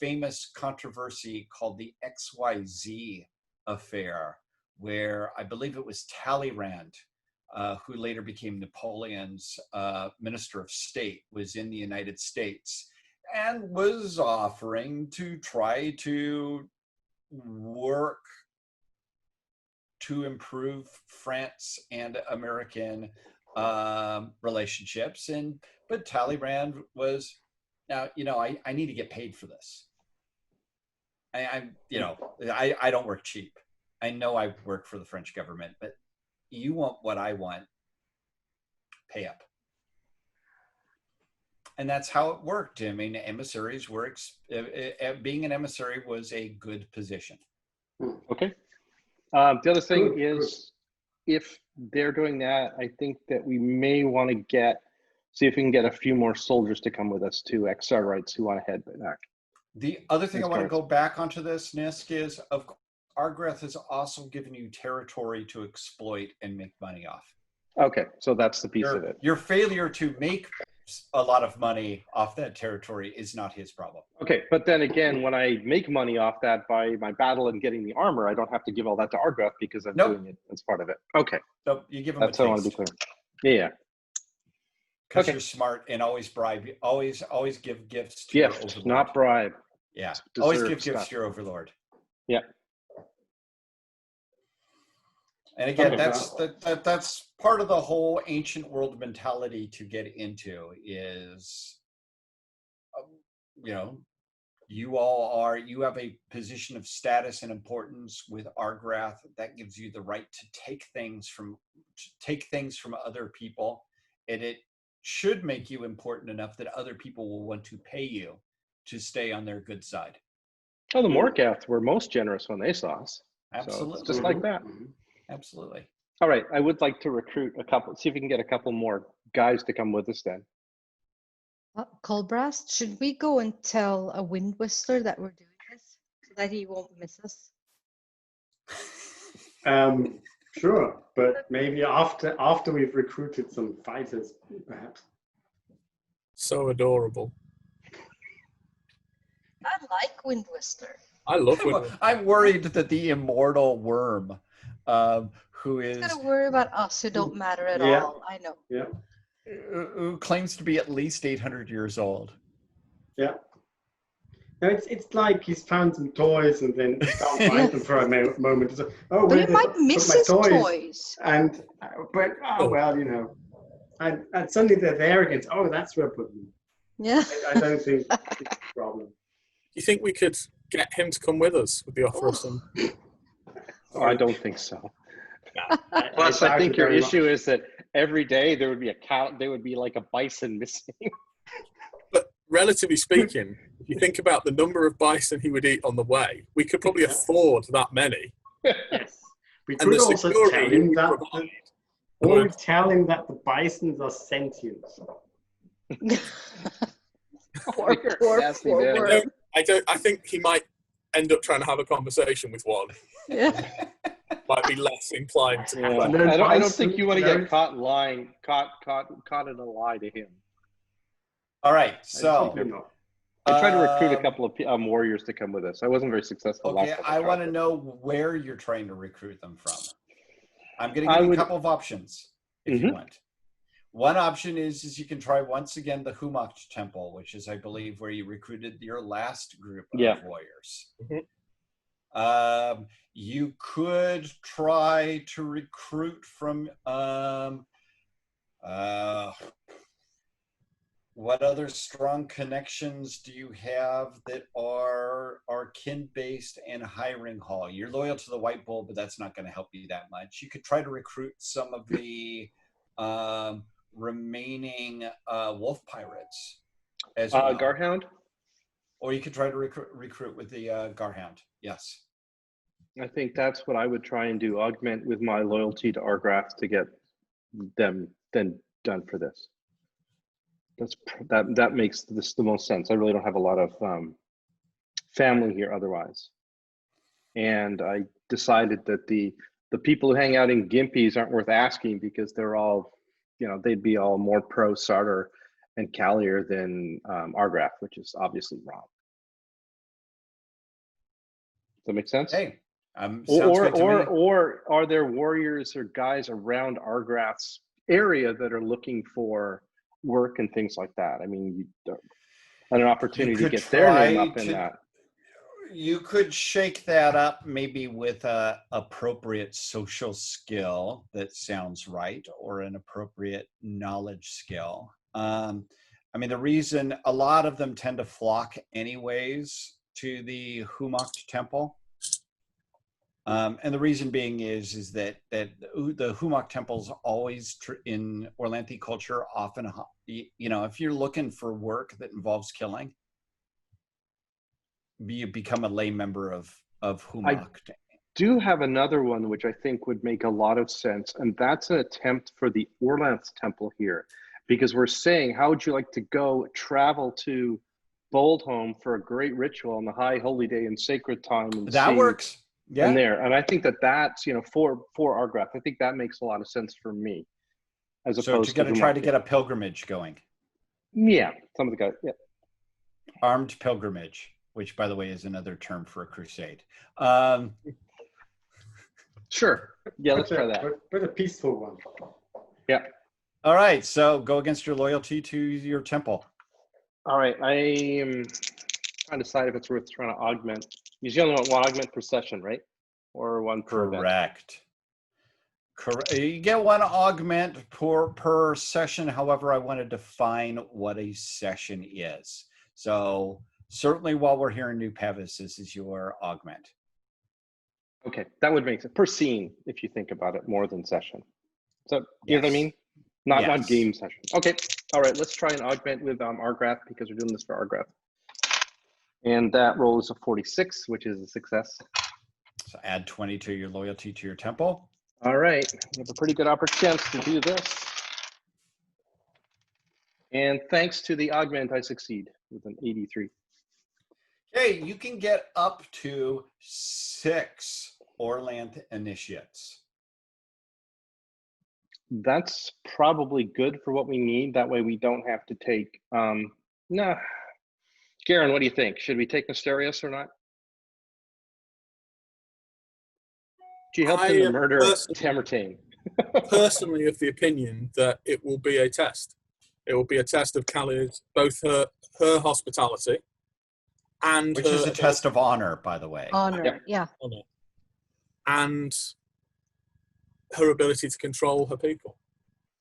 famous controversy called the Xyz Affair, where I believe it was Talleyrand, who later became Napoleon's Minister of State, was in the United States and was offering to try to work to improve France and American relationships. But Talleyrand was, now, I need to get paid for this. I don't work cheap. I know I work for the French government, but you want what I want, pay up. And that's how it worked. I mean, emissaries were, being an emissary was a good position. Okay. The other thing is, if they're doing that, I think that we may want to see if we can get a few more soldiers to come with us to Xyrites who want to head back. The other thing I want to go back onto this, Nisk, is of course, Argrath has also given you territory to exploit and make money off. Okay, so that's the piece of it. Your failure to make a lot of money off that territory is not his problem. Okay, but then again, when I make money off that by my battle and getting the armor, I don't have to give all that to Argrath because I'm doing it as part of it. Okay. So you give him that's how I want to be clear. Yeah. Because you're smart and always bribe, always give gifts to your overlord. Not bribe. Yeah, always give gifts to your overlord. Yeah. And again, that's part of the whole ancient world mentality to get into is, you have a position of status and importance with Argrath that gives you the right to take things from other people, and it should make you important enough that other people will want to pay you to stay on their good side. Oh, the Morgath were most generous when they saw us. Absolutely. So it's just like that. Absolutely. All right, I would like to recruit see if we can get a couple more guys to come with us then. Colbrast, should we go and tell a Wind Whistler that we're doing this so that he won't miss us? Sure, but maybe after we've recruited some fighters, perhaps. So adorable. I like Wind Whistler. I love Wind Whistler. I'm worried that the immortal worm, who is... He's gonna worry about us who don't matter at all, I know. Yeah. Who claims to be at least 800 years old. Yeah. No, it's like he's found some toys and then can't find them for a moment. So, but he might miss his toys. And and suddenly they're there again. Oh, that's where I put them. Yeah. I don't think it's a problem. Do you think we could get him to come with us with the offer of some? Oh, I don't think so. Plus, I think your issue is that every day there would be a cow. There would be like a bison missing. But relatively speaking, if you think about the number of bison he would eat on the way, we could probably afford that many. Yes. We could also tell him that the bisons are sentient. I think he might end up trying to have a conversation with one. Yeah. Might be less inclined to. Yeah. I don't think you want to get caught lying, caught in a lie to him. All right, so I tried to recruit a couple of warriors to come with us. I wasn't very successful. Okay, I want to know where you're trying to recruit them from. I'm going to give you a couple of options if you want. One option is you can try once again the Humak Temple, which is, I believe, where you recruited your last group of warriors. You could try to recruit from What other strong connections do you have that are kin-based and hiring hall? You're loyal to the White Bull, but that's not going to help you that much. You could try to recruit some of the remaining wolf pirates as well. Garhound? Or you could try to recruit with the Garhound. Yes. I think that's what I would try and do. Augment with my loyalty to Argrath to get them then done for this. That makes this the most sense. I really don't have a lot of family here otherwise, and I decided that the people who hang out in Gimpies aren't worth asking because they're all, they'd be all more pro Sarter and Callier than Argrath, which is obviously wrong. Does that make sense? Hey, sounds good to me. Or are there warriors or guys around Argrath's area that are looking for work and things like that? I mean, an opportunity to get their name up in that. You could shake that up maybe with a appropriate social skill that sounds right, or an appropriate knowledge skill. I mean, the reason a lot of them tend to flock anyways to the Humoct Temple. And the reason being is that the Humoct temples always in Orlanthi culture often, if you're looking for work that involves killing, you become a lay member of Humoct. I do have another one which I think would make a lot of sense, and that's an attempt for the Orlanth temple here, because we're saying, how would you like to go travel to Boldholm for a great ritual on the high holy day and sacred time? And that works. Yeah. And I think that's for Argrath. I think that makes a lot of sense for me, as opposed to. So you're going to try to get a pilgrimage going. Yeah, some of the guys. Yeah. Armed pilgrimage, which, by the way, is another term for a crusade. Sure. Yeah, let's try that. But a peaceful one. Yeah. All right. So go against your loyalty to your temple. All right. I am trying to decide if it's worth trying to augment. You only want one augment per session, right? Or one per event. Correct. You get one augment per session. However, I want to define what a session is. So certainly while we're here in New Pavis, this is your augment. Okay, that would make sense. Per scene, if you think about it, more than session. So, you know what I mean? Not game session. Okay, all right, let's try and augment with Argrath, because we're doing this for Argrath. And that roll is a 46, which is a success. So add 20 to your loyalty to your temple. All right, we have a pretty good opportunity to do this. And thanks to the augment, I succeed with an 83. Okay, you can get up to 6 Orlanth initiates. That's probably good for what we need. That way we don't have to take, no. Garen, what do you think? Should we take Mysterious or not? She helped in the murder of Tamertane. Personally of the opinion that it will be a test. It will be a test of Callie's, both her hospitality and which is a test of honor, by the way. Honor, yeah. Honor. And her ability to control her people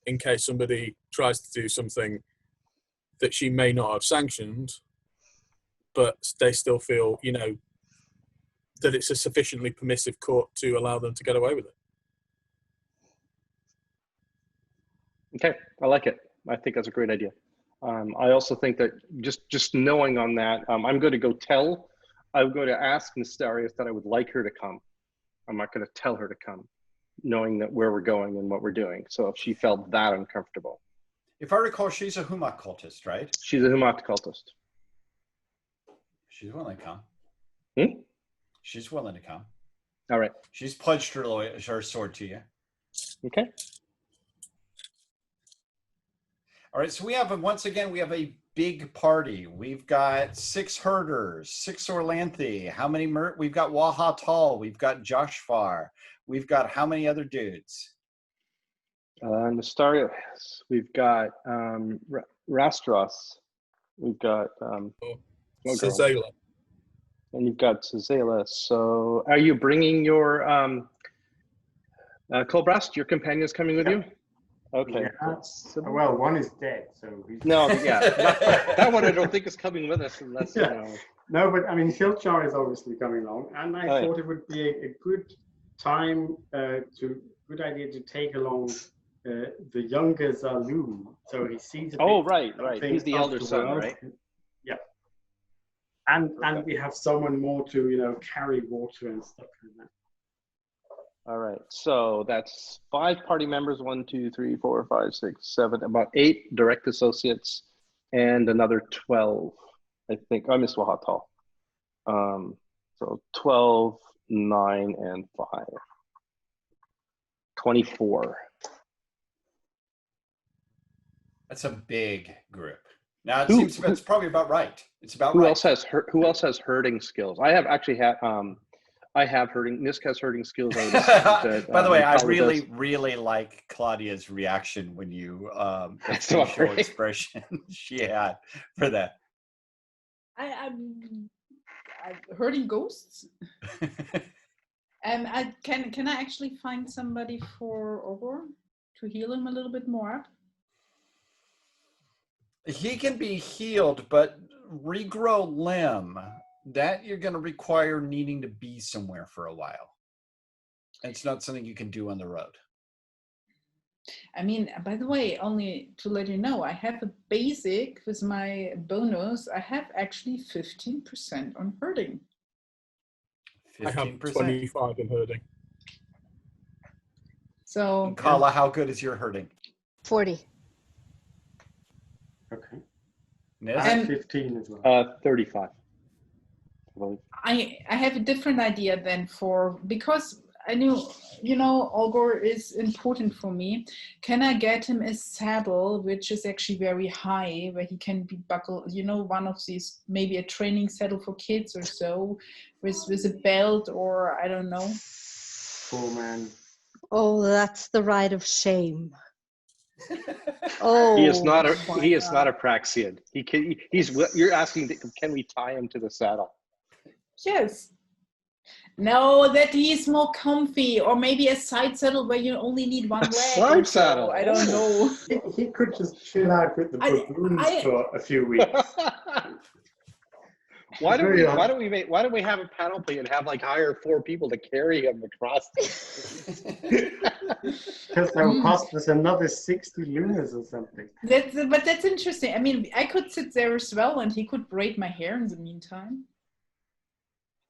in case somebody tries to do something that she may not have sanctioned, but they still feel, that it's a sufficiently permissive court to allow them to get away with it. Okay, I like it. I think that's a great idea. I also think that just knowing on that, I'm going to go I'm going to ask Mysterious that I would like her to come. I'm not going to tell her to come, knowing that where we're going and what we're doing. So if she felt that uncomfortable. If I recall, she's a Humoct cultist, right? She's a Humoct cultist. She's willing to come. Hmm? She's willing to come. All right. She's pledged her sword to you. Okay. All right, so we have a big party. We've got 6 herders, 6 Orlanthi. How many? We've got Wahatal. We've got Joshvar. We've got how many other dudes? Nastarius. We've got Rastros. We've got Cizela. And you've got Cizela. So, are you bringing your Colbrast? Your companion's coming with you? Okay. Yeah. Well, one is dead, so he's... No, yeah, that one I don't think is coming with us unless, Yeah. you know. No, but I mean, Hillchar is obviously coming along, and I Oh, yeah. thought it would be a good time good idea to take along the younger Zaloom. So he sees a Oh, bit right. something He's the of elder the son, world. right? Yeah. And Okay. we have someone more to, you know, carry water and stuff like that. All right, so that's 5 party members, 1, 2, 3, 4, 5, 6, 7, about 8 direct associates, and another 12, I think. I missed Wahatal. So 12, 9, and 5. 24. That's a big group. Now it seems it's probably about right. It's about Who right. else has herding skills? I have actually had I have herding. Nisk has herding skills. I would assume that, By the way, I Kali does. really like Claudia's reaction when you the Sorry. facial expression she had for that. I'm herding ghosts. Can I actually find somebody for Ogor to heal him a little bit more up? He can be healed, but regrow limb, that you're going to require needing to be somewhere for a while. It's not something you can do on the road. I mean, by the way, only to let you know, I have a basic with my bonus. I have actually 15% on herding. 15%. I have 25 in herding. So, Kala, how good is your herding? 40. Okay. Nisk? I have 15 as well. 35. I have a different idea then because I knew, you know, Ogor is important for me. Can I get him a saddle, which is actually very high, where he can be buckled, you know, one of these, maybe a training saddle for kids or so, with a belt or I don't know. Poor man. Oh, that's the rite of shame. Oh, He is not a Praxian. You're asking, can we tie him to the saddle? Yes. No, that he's more comfy, or maybe a side saddle where you only need one leg. Side saddle. I don't know. He could just chill out with the baboons for a few weeks. Why don't we have a panoply and have hire 4 people to carry him across? Because that will cost us another 60 lunas or something. But that's interesting. I mean, I could sit there as well, and he could braid my hair in the meantime.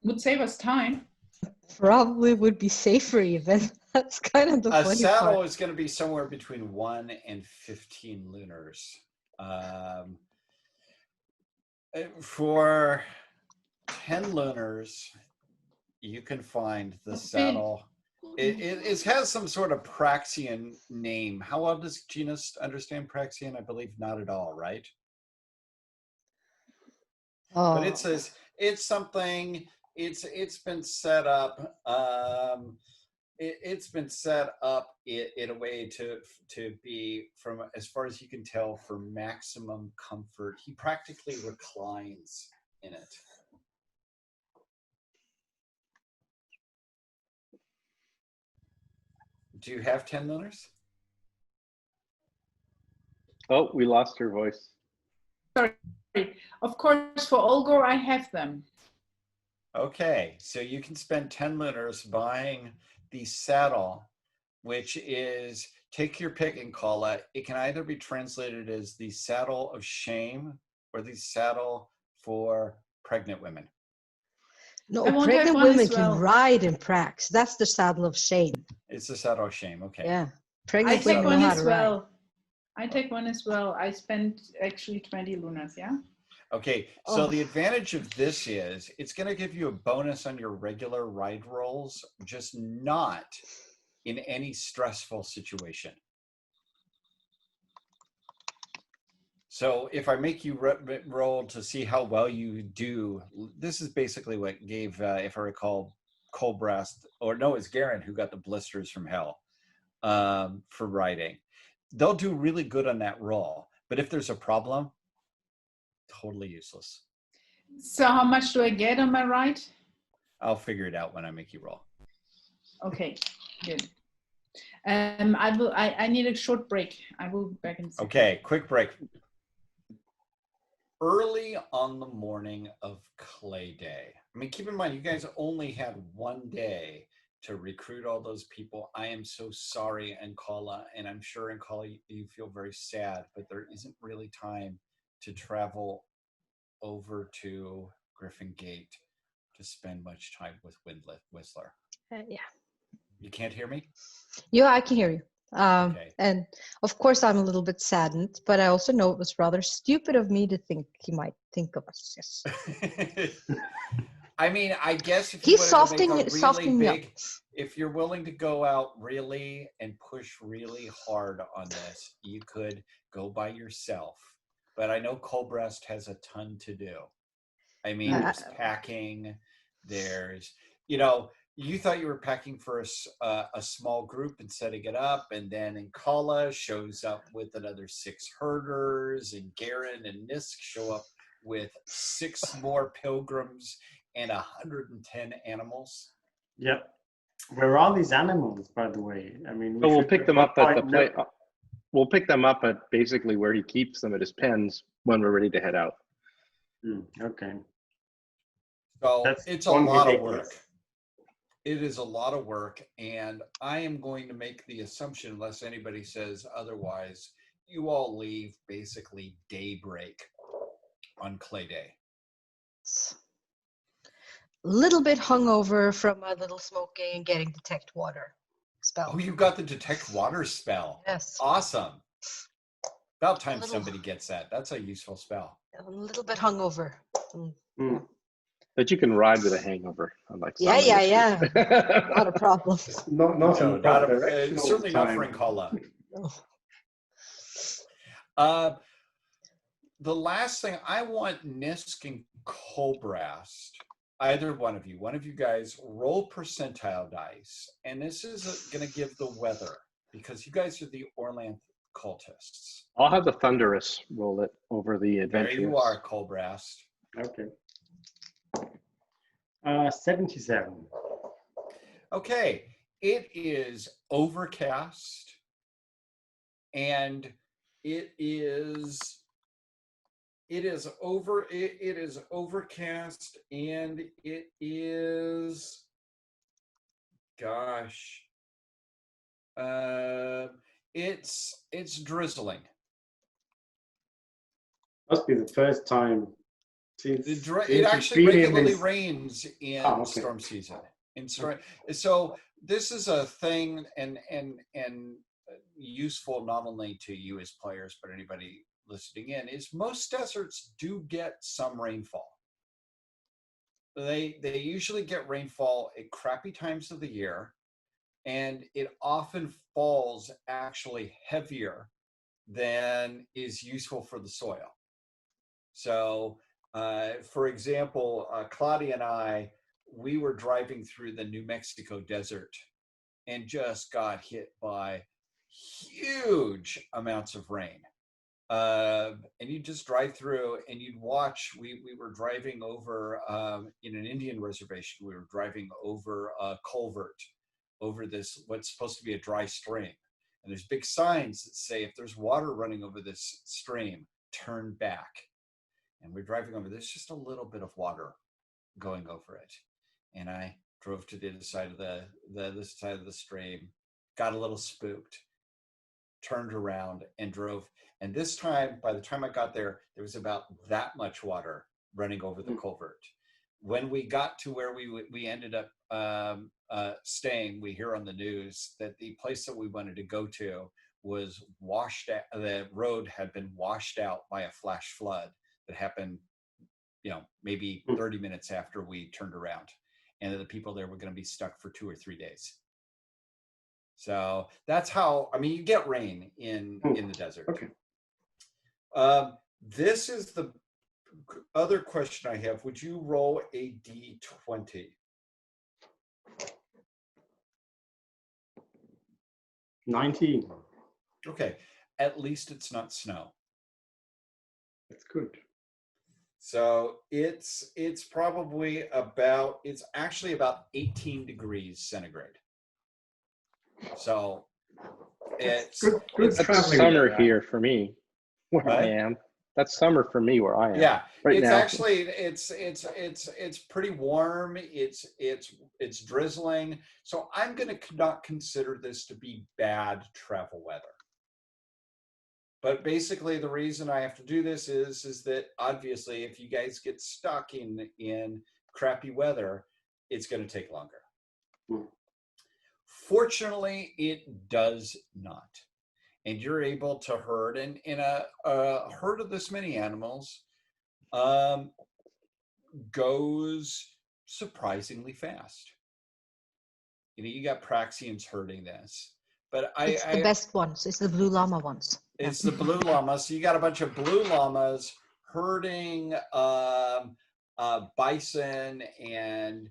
Would save us time. probably would be safer even. That's kind of the A funny saddle part. is going to be somewhere between 1 and 15 lunars. For 10 lunars, you can find the saddle. It has some sort of Praxian name. How well does Gina understand Praxian? I believe not at all, right? Oh. But it says it's something. It's been set up. It's been set up in a way to be, from as far as you can tell, for maximum comfort. He practically reclines in it. Do you have 10 lunars? Oh, we lost her voice. Sorry. Of course, for Olgor, I have them. Okay, so you can spend 10 lunars buying the saddle, which is, take your pick and call it. It can either be translated as the saddle of shame or the saddle for pregnant women. No, I won't pregnant have one women as well. can ride in Prax. That's the saddle of shame. It's the saddle of shame, okay. Yeah. I Pregnant take women one know how as to ride. well. I take one as well. I spent actually 20 lunas, yeah? Okay, so Oh. the advantage of this is it's going to give you a bonus on your regular ride rolls, just not in any stressful situation. So if I make you roll to see how well you do, this is basically what gave, if I recall, Colbrast, or no, it's Garen who got the blisters from hell for riding. They'll do really good on that roll, but if there's a problem, totally useless. So how much do I get on my ride? I'll figure it out when I make you roll. Okay, good. I need a short break. I will be back in a second. Okay, quick break. Early on the morning of Clay Day. I mean, keep in mind, you guys only had one day to recruit all those people. I am so sorry, Ankala, and I'm sure Ankala, you feel very sad, but there isn't really time to travel over to Griffin Gate to spend much time with Whistler. Yeah. You can't hear me? Yeah, I can hear you. Okay. And of course, I'm a little bit saddened, but I also know it was rather stupid of me to think he might think of us. Yes. I mean, I guess if you He's wanted to make a softening really me up. big, if you're willing to go out really and push really hard on this, you could go by yourself. But I know Colbrest has a ton to do. I mean, there's packing, there's, you know, you thought you were packing for a small group and setting it up, and then Ankala shows up with another 6 herders, and Garen and Nisk show up with 6 more pilgrims and 110 animals. Yep. Where are these animals, by the way? I mean, So we'll pick them up at the play. We'll pick them up at basically where he keeps them at his pens when we're ready to head out. Okay. So it's a lot of work. ridiculous. It is a lot of work, and I am going to make the assumption, unless anybody says otherwise, you all leave basically daybreak on Clay Day. A little bit hungover from a little smoking and getting detect water spell. Oh, you got the detect water spell. Yes. Awesome. About time little- somebody gets that. That's a useful spell. A little bit hungover. But you can ride with a hangover, unlike some Yeah. industries. Not a problem. Not No, in that direction. all certainly the not time. for Ankala. No. The last thing, I want Nisk and Colbrast, either one of you guys, roll percentile dice. And this is going to give the weather, because you guys are the Orlanth cultists. I'll have the Thunderous roll it over the Adventurous. There you are, Colbrast. Okay. 77. Okay, it is overcast, and it is overcast, and it is, gosh, it's drizzling. Must be the first time since It actually being in regularly this- rains in Oh, okay. storm season. So this is a thing, and useful not only to you as players, but anybody listening in, is most deserts do get some rainfall. They usually get rainfall at crappy times of the year, and it often falls actually heavier than is useful for the soil. So, for example, Claudia and I, we were driving through the New Mexico desert and just got hit by huge amounts of rain. And you just drive through and you'd watch, we were driving over in an Indian reservation, we were driving over a culvert, over this, what's supposed to be a dry stream. And there's big signs that say, if there's water running over this stream, turn back. And we're driving over, there's just a little bit of water going over it. And I drove to the other side of this side of the stream, got a little spooked, turned around and drove. And this time, by the time I got there, there was about that much water running over the culvert. When we got to where we ended up staying, we hear on the news that the place that we wanted to go to was washed out. The road had been washed out by a flash flood that happened, maybe 30 minutes after we turned around, and the people there were going to be stuck for 2 or 3 days. So that's how, you get rain in the desert. Okay. This is the other question I have. Would you roll a D20? 19. Okay. At least it's not snow. That's good. So it's actually about 18 degrees centigrade. So It's Good That's traveling summer weather. here for me, where I What? am. That's summer for me where I am. Yeah, right it's now. actually it's pretty warm. It's drizzling. So I'm going to not consider this to be bad travel weather. But basically, the reason I have to do this is that obviously, if you guys get stuck in crappy weather, it's going to take longer. Fortunately, it does not. And you're able to herd, and in a herd of this many animals goes surprisingly fast. You got Praxians herding this, but It's the best ones. It's the blue llama ones. It's the blue llama. So you got a bunch of blue llamas herding bison and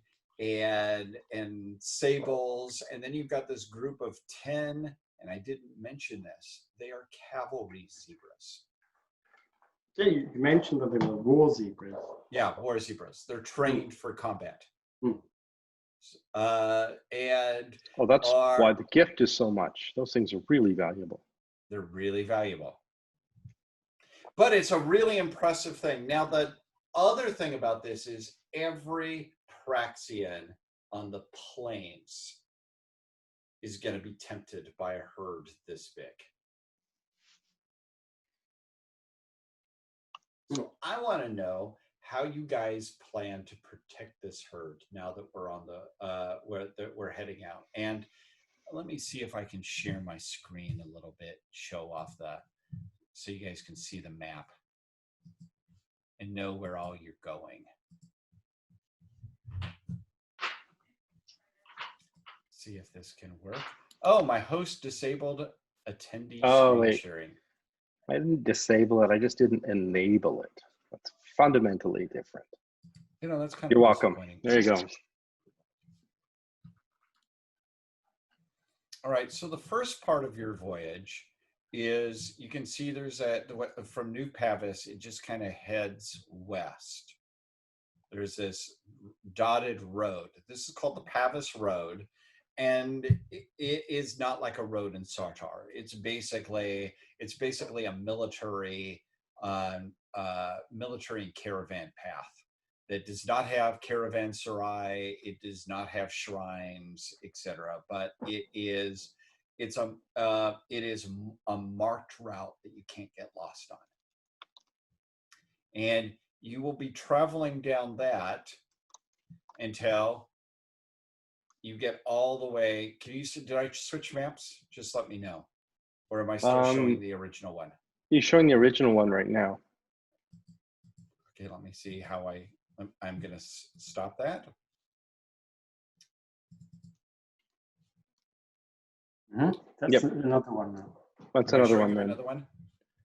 sables, and then you've got this group of 10. And I didn't mention this. They are cavalry zebras. Yeah, you mentioned that they were war zebras. Yeah, war zebras. They're trained for combat. And that's why the gift is so much. Those things are really valuable. They're really valuable. But it's a really impressive thing. Now, the other thing about this is every Praxian on the plains is going to be tempted by a herd this big. So I want to know how you guys plan to protect this herd now that we're on the we're heading out. And let me see if I can share my screen a little bit, show off that, so you guys can see the map and know where all you're going. See if this can work. Oh, my host disabled attendee screen sharing. I didn't disable it. I just didn't enable it. That's fundamentally different. That's kind You're of welcome. There you go. All right. So the first part of your voyage is, you can see there's from New Pavis, it just kind of heads west. There's this dotted road. This is called the Pavis Road. And it is not like a road in Sartar. It's basically a military military caravan path that does not have caravanserai. It does not have shrines, etc. But it's a marked route that you can't get lost on. And you will be traveling down that until you get all the way. Did I switch maps? Just let me know. Or am I still showing the original one? You're showing the original one right now. Okay, let me see how I'm going to stop that. That's another one now. That's another one then. Another one?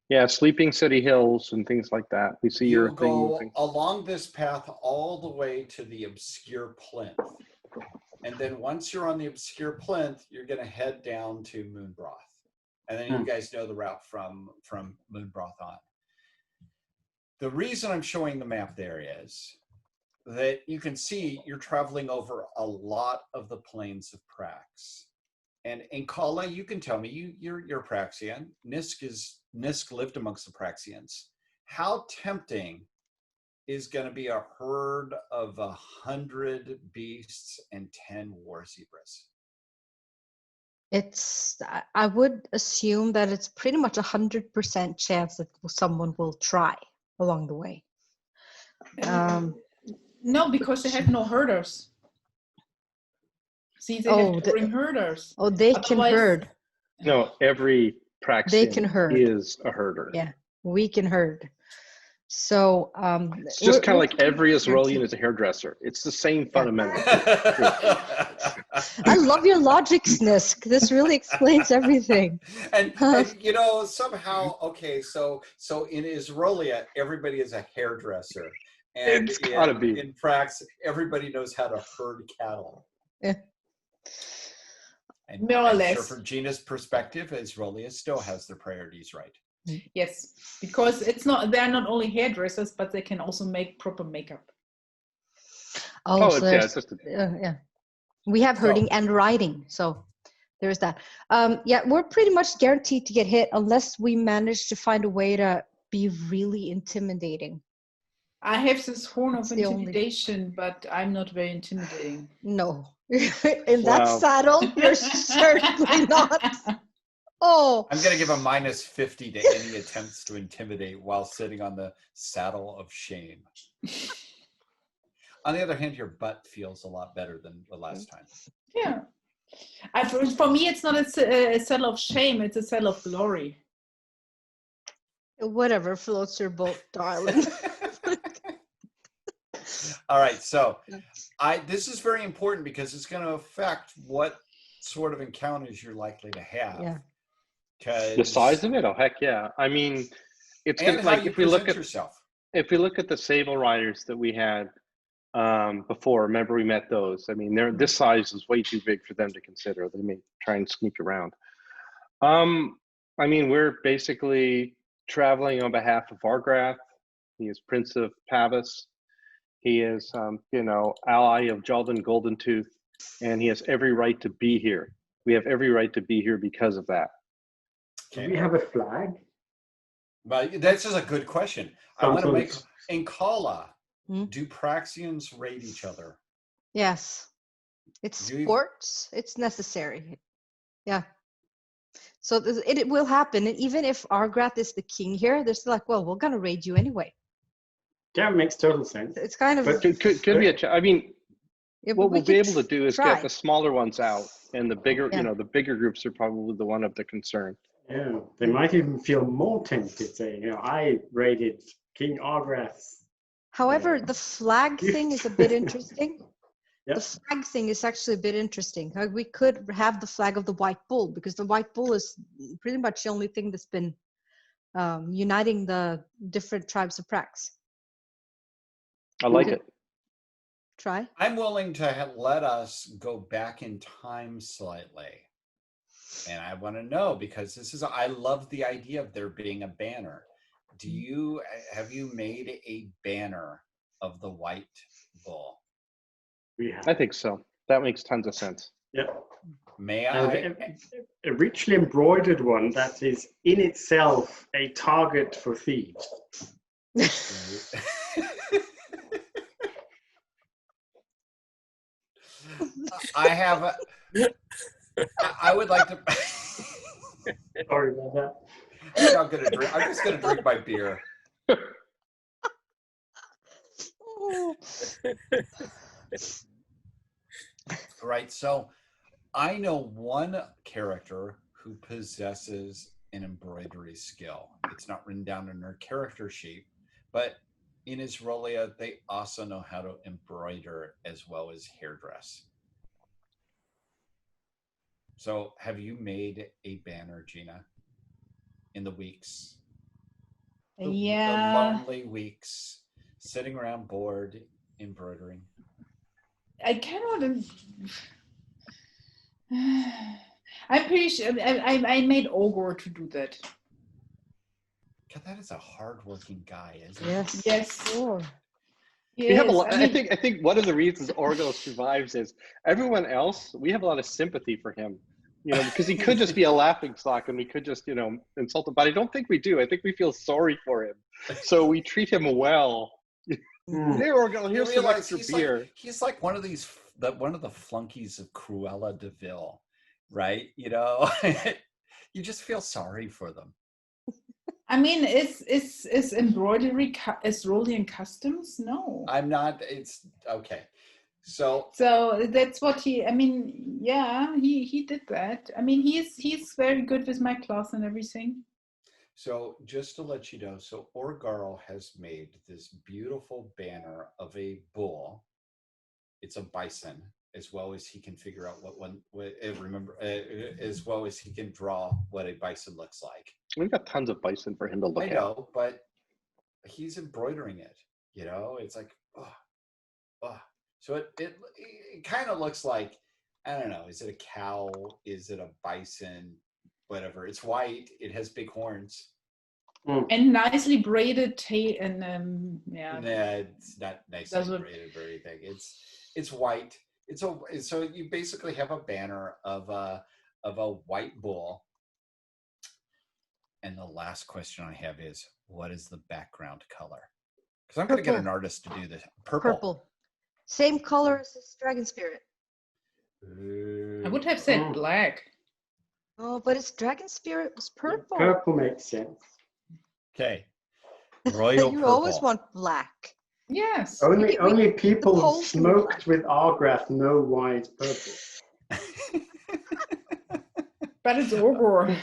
Yeah, Sleeping City Hills and things like that. We see your thing moving. Along this path all the way to the obscure plinth. And then once you're on the obscure plinth, you're going to head down to Moonbroth. And then you guys know the route from Moonbroth on. The reason I'm showing the map there is that you can see you're traveling over a lot of the plains of Prax. And Kala, you can tell me, you're Praxian. Nisk lived amongst the Praxians. How tempting is going to be a herd of 100 beasts and 10 war zebras? I would assume that it's pretty much 100% chance that someone will try along the way. No, because they have no herders. See, they have to bring herders. Oh, they can herd. No, every Praxian is a herder. Yeah, we can herd. So it's just kind of like every Israelian is a hairdresser. It's the same fundamental. I love your logic, Snisk. This really explains everything. and somehow, okay, so in Israelia, everybody is a hairdresser. And it's gotta be. In Prax, everybody knows how to herd cattle. Yeah. And more or less. Sure, from Gina's perspective, Israelia still has their priorities right. Yes, because they're not only hairdressers, but they can also make proper makeup. So yeah. We have herding and riding, so There's that. Yeah, we're pretty much guaranteed to get hit unless we manage to find a way to be really intimidating. I have this horn of It's the only- intimidation, but I'm not very intimidating. No. In that Wow. saddle, you're certainly not. Oh. I'm going to give a -50 to any attempts to intimidate while sitting on the saddle of shame. On the other hand, your butt feels a lot better than the last time. Yeah. For me, it's not a cell of shame, it's a cell of glory. Whatever floats your boat, darling. All right, so this is very important because it's going to affect what sort of encounters you're likely to have. Yeah. The size of it? Oh, heck yeah. I mean, it's And gonna, how like you if we look present at yourself. if we look at the Sable Riders that we had before, remember we met those. I mean, they're this size is way too big for them to consider. They may try and sneak around. I mean, we're basically traveling on behalf of Argrath. He is Prince of Pavis. He is, you know, ally of Jaldan Goldentooth, and he has every right to be here. We have every right to be here because of that. Do we have a flag? But that's just a good question. I want to make in Kala. Do Praxians raid each other? Yes. It's sports. It's necessary. Yeah. So it will happen. And even if Argrath is the king here, they're still like, well, we're going to raid you anyway. Yeah, it makes total sense. It's kind of... But could be a... I mean, what we'll be able to do is try. get the smaller ones out, and the bigger, you know, the bigger groups are probably the one of the concern. Yeah, they might even feel more tempted saying, you know, I raided King Argrath. However, the flag thing is a bit interesting. Yep. The flag thing is actually a bit interesting. We could have the flag of the White Bull, because the White Bull is pretty much the only thing that's been uniting the different tribes of Prax. I like it. Try. I'm willing to let us go back in time slightly. And I want to know, because I love the idea of there being a banner. Have you made a banner of the White Bull? We have. I think so. That makes tons of sense. Yeah. May I? A richly embroidered one that is in itself a target for thieves. I would like to. Sorry about that. I'm just gonna drink my beer. Right. So I know one character who possesses an embroidery skill. It's not written down in their character sheet, but in Israelia, they also know how to embroider as well as hairdress. So have you made a banner, Gina, in the weeks? The lonely weeks, sitting around bored, embroidering. I cannot. I'm pretty sure I made Ogre to do that. God, that is a hardworking guy, isn't Yes. he? Yes. Sure. We have a lot, I think one of the reasons Orgo survives is everyone else, we have a lot of sympathy for him. You know, because he could just be a laughingstock and we could just, you know, insult him. But I don't think we do. I think we feel sorry for him. So we treat him well. Hey, Orgo, here's some extra beer. He's like one of the flunkies of Cruella de Vil, right? You know, you just feel sorry for them. I mean, is embroidery Israeli customs? No. I'm not. It's okay. So that's what he. I mean, yeah, he did that. I mean, he's very good with my cloth and everything. So just to let you know, so Orgarl has made this beautiful banner of a bull. It's a bison, as well as he can figure out as well as he can draw what a bison looks like. We've got tons of bison for him to look at. I know, but he's embroidering it. You know, it's like, oh. So it kind of looks like, I don't know, is it a cow? Is it a bison? Whatever. It's white. It has big horns. And nicely braided tail and yeah. Nah, it's not nicely braided or anything. It's white. So you basically have a banner of of a white bull. And the last question I have is, what is the background color? Because I'm going to get an Purple. artist to do this. Purple. Purple. Same color as this dragon spirit. I would have said Oh. black. Oh, but its dragon spirit was purple. Purple makes sense. Okay. Royal You purple. always want black. Yes. Only people who poles can be smoked with Argrath know why it's purple. But it's ogre.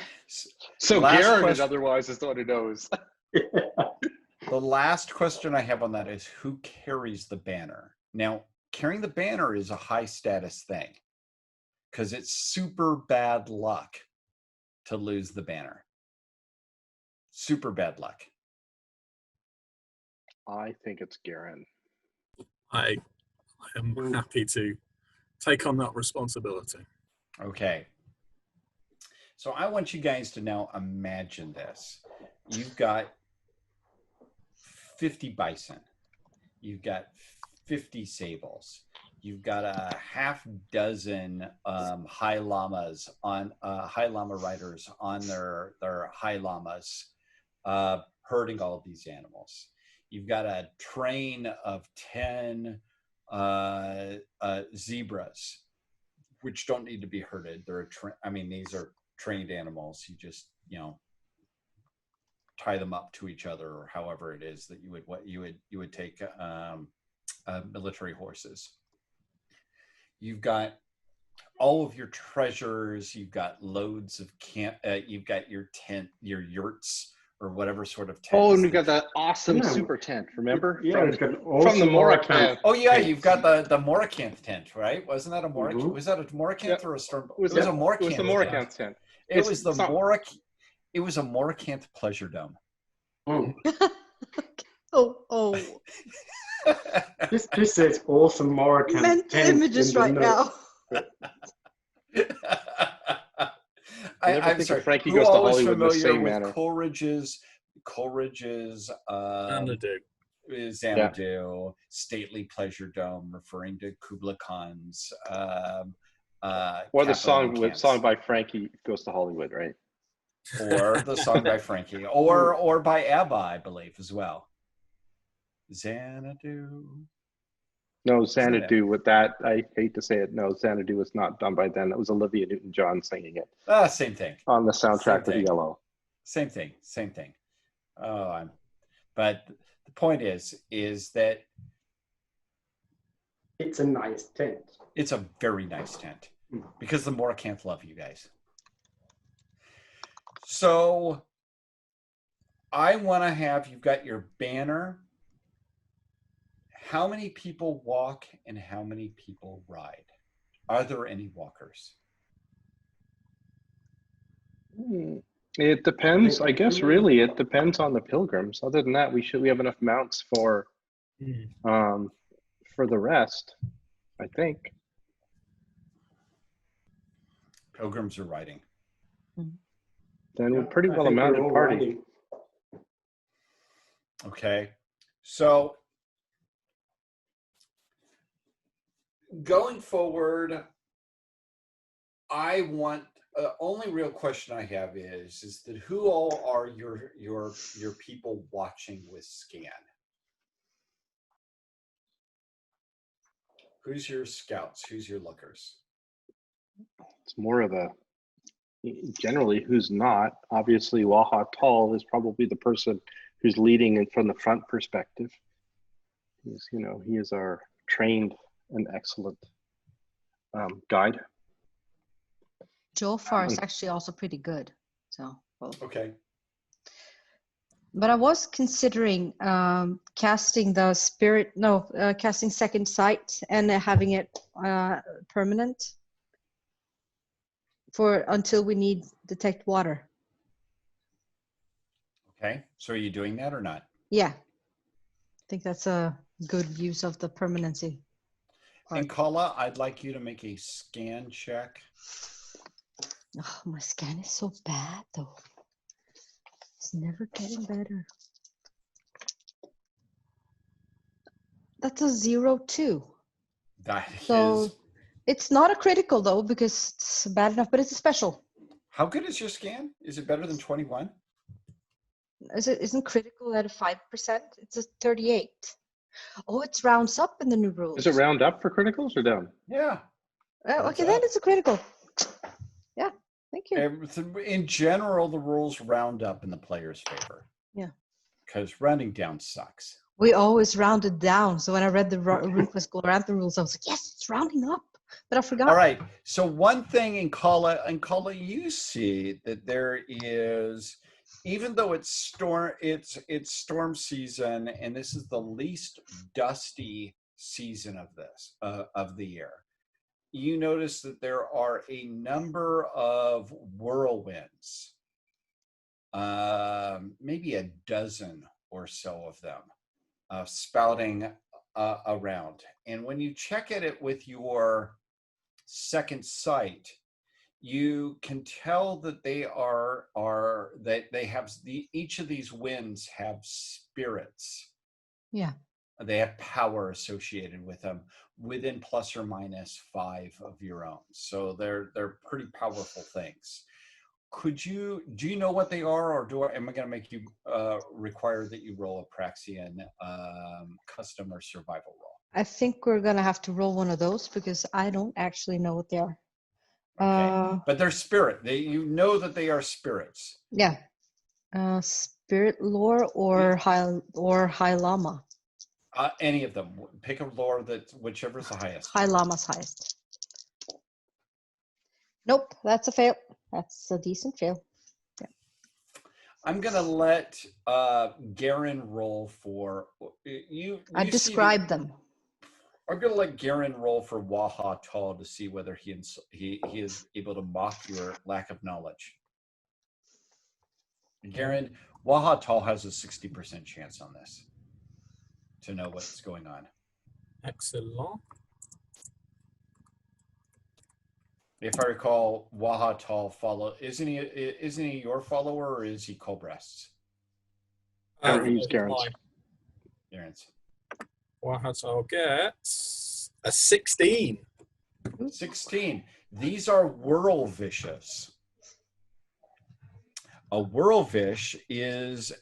So Last Garrett, question. otherwise, is the one who knows. The last question I have on that is, who carries the banner? Now, carrying the banner is a high status thing because it's super bad luck to lose the banner. Super bad luck. I think it's Garen. I am happy to take on that responsibility. Okay. So I want you guys to now imagine this. You've got 50 bison. You've got 50 sables. You've got a half dozen high llamas on high llama riders on their high llamas, herding all of these animals. You've got a train of 10 zebras, which don't need to be herded. They're these are trained animals. You just, tie them up to each other, or however it is that you would take military horses. You've got all of your treasures. You've got loads of camp. You've got your tent, your yurts, or whatever sort of tent. Oh, and we got that awesome super tent, remember? Yeah, from, it's got from the Morakanth. Oh yeah, you've got the Morakanth tent, right? Wasn't that a Morakanth? Mm-hmm. Was that a Morakanth or a storm? It was a Morakanth. It was the Morakanth tent. It was the It was a Morakanth pleasure dome. Oh. Oh. This says awesome Morakanth Mental tent images in the right notes. now. I'm sorry. Frankie Who goes to all is Hollywood in the familiar same with manner? Coleridge's Xanadu, stately pleasure dome, referring to Kubla Khan's Or the song Capital by Frankie Goes to Hollywood, right? or the song by Frankie, or by ABBA, I believe, as well. Xanadu. No, Xanadu with that. I hate to say it. No, Xanadu was not done by then. It was Olivia Newton-John singing it. Same thing. On the soundtrack of Yellow. Same thing. But the point is that it's a nice tent. It's a very nice tent because the Morakanth love you guys. So I want to have, you've got your banner. How many people walk and how many people ride? Are there any walkers? It depends. I guess really it depends on the pilgrims. Other than that, we have enough mounts for the rest, I think. Pilgrims are riding. Then we're pretty well a mounted party. Riding. Okay. So going forward, I want only real question I have is that who all are your people watching with Scan? Who's your scouts? Who's your lookers? It's more of a generally who's not. Obviously, Waha Tall is probably the person who's leading it from the front perspective. He is our trained and excellent guide. Jofar is actually also pretty good. So. Okay. But I was considering casting casting Second Sight and having it permanent until we need detect water. Okay. So are you doing that or not? Yeah. I think that's a good use of the permanency. And Kala, I'd like you to make a scan check. Oh, my scan is so bad though. It's never getting better. That's a 0-2. That So is It's not a critical though, because it's bad enough, but it's a special. How good is your scan? Is it better than 21? Isn't critical at a 5%? It's a 38. Oh, it rounds up in the new rules. Does it round up for criticals or down? Yeah. Oh, okay, rounds then up. it's a critical. Yeah, thank you. In general, the rules round up in the player's favor. Yeah. Because rounding down sucks. We always rounded down. So when I read the RuneQuest Gloranthan rules, I was like, yes, it's rounding up. But I forgot. All right. So one thing in Kala, you see that there is, even though it's storm season, and this is the least dusty season of this of the year, you notice that there are a number of whirlwinds, maybe a dozen or so of them, spouting around. And when you check at it with your second sight, you can tell that they have each of these winds have spirits. Yeah. They have power associated with them within plus or minus 5 of your own. So they're pretty powerful things. Do you know what they are, or am I going to make you require that you roll a Praxian custom or survival roll? I think we're going to have to roll one of those because I don't actually know what they are. Okay. But they're spirit. You know that they are spirits. Yeah. Spirit lore or high llama. Any of them. Pick a lore whichever is the highest. High llama's highest. Nope, that's a fail. That's a decent fail. Yeah. I'm gonna let Garen roll for you. I described them. I'm gonna let Garen roll for Waha Tall to see whether he is able to mock your lack of knowledge. Garen, Waha Tall has a 60% chance on this to know what's going on. Excellent. If I recall, Waha Tall isn't he your follower, or is he Colbreast's? He's Garen's. Garen's. I'll get a 16. 16. These are Whirl Bishops. A Whirl Bish is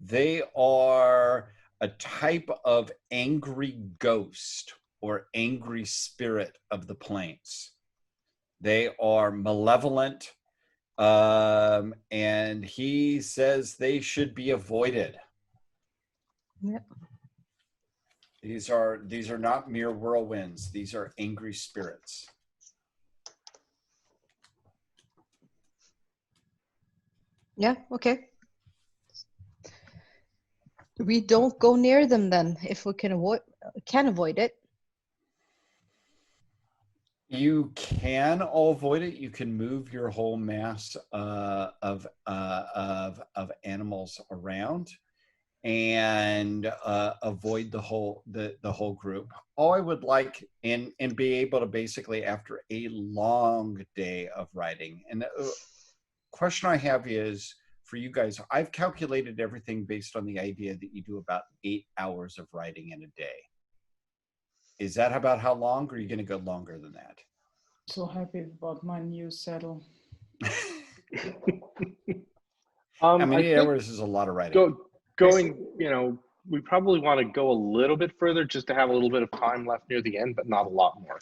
they are a type of angry ghost or angry spirit of the plains. They are malevolent, and he says they should be avoided. Yep. These are not mere whirlwinds. These are angry spirits. Yeah, okay. We don't go near them then if we can avoid it. You can all avoid it. You can move your whole mass of animals around and avoid the whole group. All I would like and be able to basically, after a long day of riding, and the question I have is for you guys, I've calculated everything based on the idea that you do about 8 hours of riding in a day. Is that about how long, or are you going to go longer than that? So happy about my new saddle. I mean, 8 hours is a lot of riding. Going, we probably want to go a little bit further just to have a little bit of time left near the end, but not a lot more.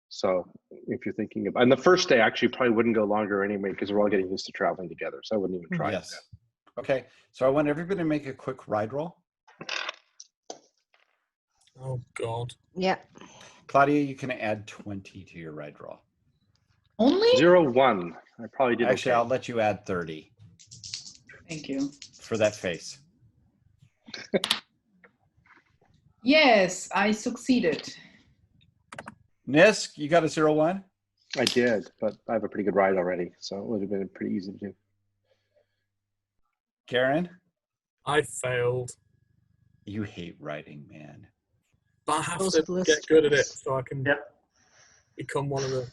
So if you're thinking about, and the first day actually probably wouldn't go longer anyway because we're all getting used to traveling together. So I wouldn't even try. Yes. Okay. So I want everybody to make a quick ride roll. Oh God. Yeah. Claudia, you can add 20 to your ride roll. Only? 0-1. I probably did. Actually, okay. I'll let you add 30. Thank you. For that face. Yes, I succeeded. Nisk, you got a 0-1? I did, but I have a pretty good ride already, so it would have been pretty easy to do. Karen? I failed. You hate riding, man. But I have to get good at it so I can become one of the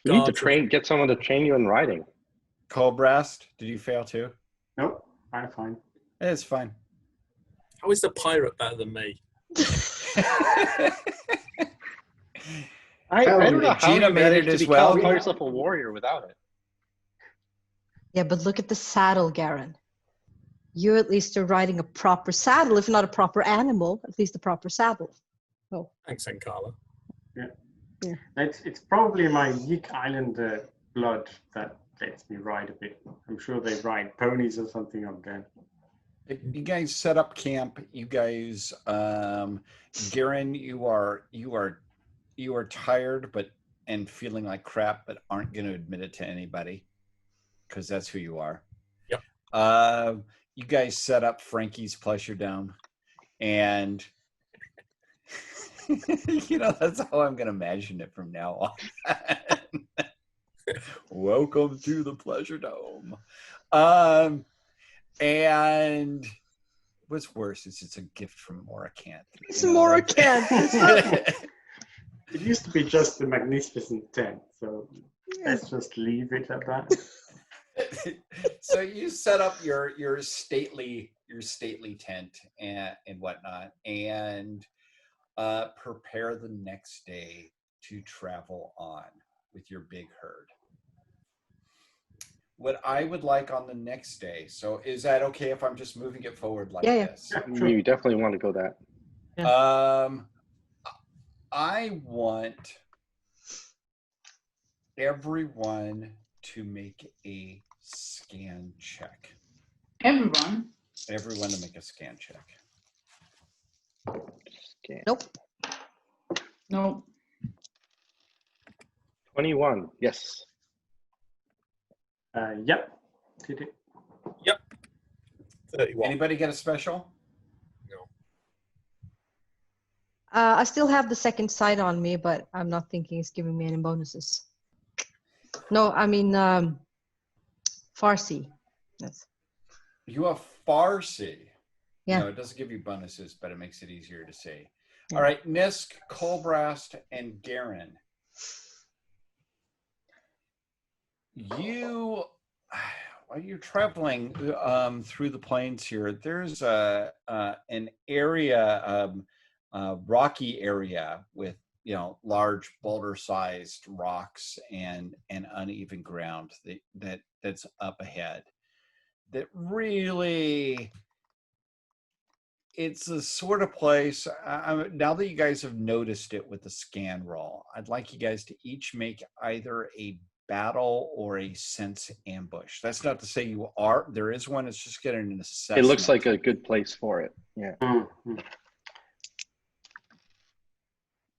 You need to get someone to train you in riding. Colbrast, did you fail too? Nope, I'm fine. It's fine. How is the pirate better than me? I don't know how Gina you made it managed to as be well. call yourself a warrior without it. Yeah, but look at the saddle, Garen. You at least are riding a proper saddle, if not a proper animal, at least a proper saddle. Oh, Thanks, Enkala. It's probably my Yeek Islander blood that lets me ride a bit. I'm sure they ride ponies or something up there. You guys set up camp. You guys, Garen, you are tired, and feeling like crap, but aren't going to admit it to anybody because that's who you are. Yep. You guys set up Frankie's Pleasure Dome, and that's how I'm going to imagine it from now on. Welcome to the Pleasure Dome. And what's worse is it's a gift from Moracant. it's Moracant. It used to be just the magnificent tent, so let's just leave it at that. So you set up your stately tent and whatnot, and prepare the next day to travel on with your big herd. What I would like on the next day, so is that okay if I'm just moving it forward like this? Yeah, sure. You definitely want to go that. I want everyone to make a scan check. Everyone. Everyone to make a scan check. Okay. Nope. No. 21. Yes. Yep. Did it? Yep. 31. Anybody get a special? No. I still have the second sight on me, but I'm not thinking it's giving me any bonuses. No, I mean, Farsi. Yes. You have Farsi. Yeah. No, it doesn't give you bonuses, but it makes it easier to see. Yeah. All right, Nisk, Colbrast, and Garen. While you're traveling through the plains here, there's an area, rocky area with large boulder-sized rocks and uneven ground that's up ahead. That really, it's a sort of place. Now that you guys have noticed it with the scan roll, I'd like you guys to each make either a battle or a sense ambush. That's not to say you are. There is one. It's just getting an assessment. It looks like a good place for it. Yeah. Mm-hmm.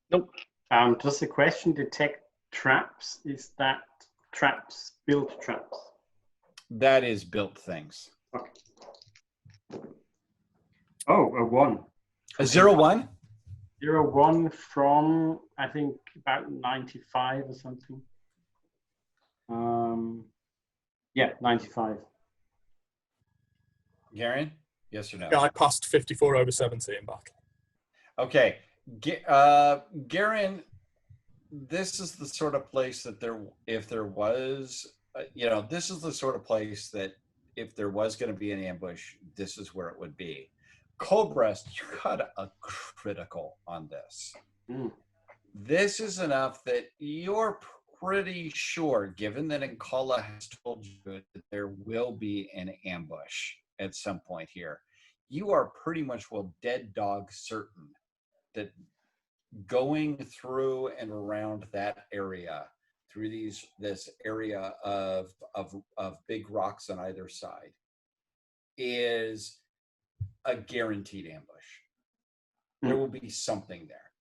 Nope. Does the question detect traps? Is that traps, built traps? That is built things. Okay. Oh, a 1. A 0-1? 0-1 from, I think, about 95 or something. Yeah, 95. Garen? Yes or no? Yeah, I passed 54 over 70 in battle. Okay. Garen, this is the sort of place that if there was, this is the sort of place that if there was going to be an ambush, this is where it would be. Colbrast, you got a critical on this. Mm. This is enough that you're pretty sure, given that Enkala has told you that there will be an ambush at some point here, you are pretty much, dead dog certain that going through and around that area, through this area of big rocks on either side, is a guaranteed ambush. There will be something there.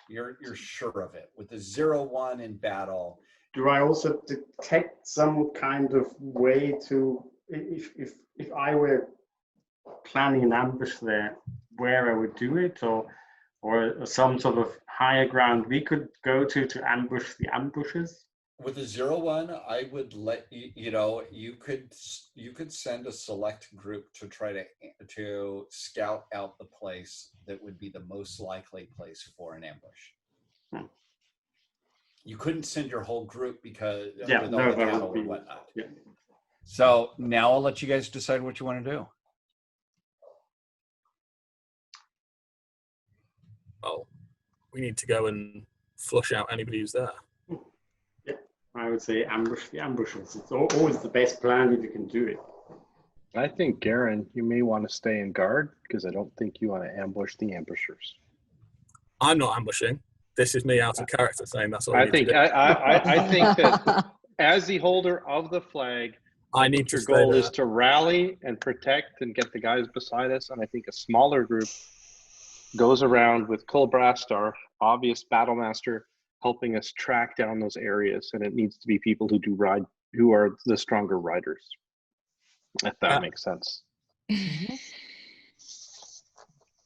You're sure of it. With the 0-1 in battle. Do I also detect some kind of way to, if I were planning an ambush there, where I would do it, or some sort of higher ground we could go to ambush the ambushes? With the 0-1, I would let you could send a select group to try to scout out the place that would be the most likely place for an ambush. You couldn't send your whole group because with all the cattle and whatnot. Yeah. So now I'll let you guys decide what you want to do. Oh, we need to go and flush out anybody who's there. Yeah, I would say ambush the ambushers. It's always the best plan if you can do it. I think, Garen, you may want to stay in guard because I don't think you want to ambush the ambushers. I'm not ambushing. This is me out of character saying that's all I need think to do. I think that as the holder of the flag, I need to your stay goal there. is to rally and protect and get the guys beside us. And I think a smaller group goes around with Kulbrast, our obvious battle master, helping us track down those areas. And it needs to be people who are the stronger riders, if that makes sense.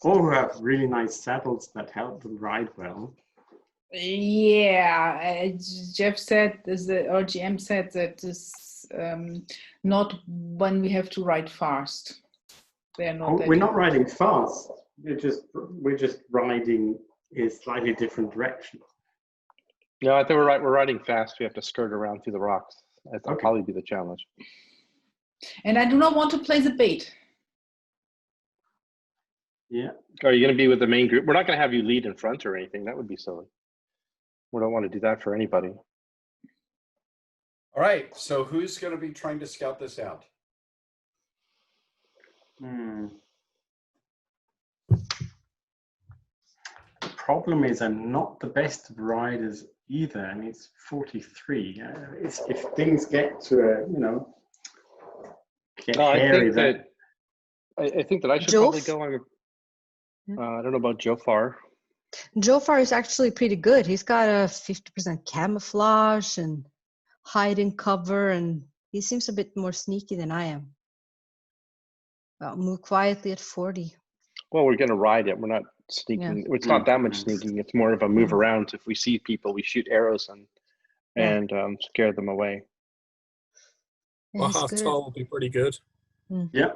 Or who have really nice saddles that help them ride well. Yeah, Jeff said, or GM said that this not when we have to ride fast. They're not. We're not riding fast. We're just riding in a slightly different direction. No, I think we're riding fast. We have to skirt around through the rocks. That'll probably be the challenge. And I do not want to play the bait. Yeah. Are you going to be with the main group? We're not going to have you lead in front or anything. That would be silly. We don't want to do that for anybody. All right. So who's going to be trying to scout this out? The problem is I'm not the best of riders either, and it's 43. If things get to hairy, I think that I should probably go on. I don't know about Jofar. Jofar is actually pretty good. He's got a 50% camouflage and hide and cover, and he seems a bit more sneaky than I am. Well, move quietly at 40. Well, we're going to ride it. We're not sneaking. Yeah. It's not that much sneaking. It's more of a move around. If we see people, we shoot arrows and scare them away. Wahatol will be pretty good. Yeah,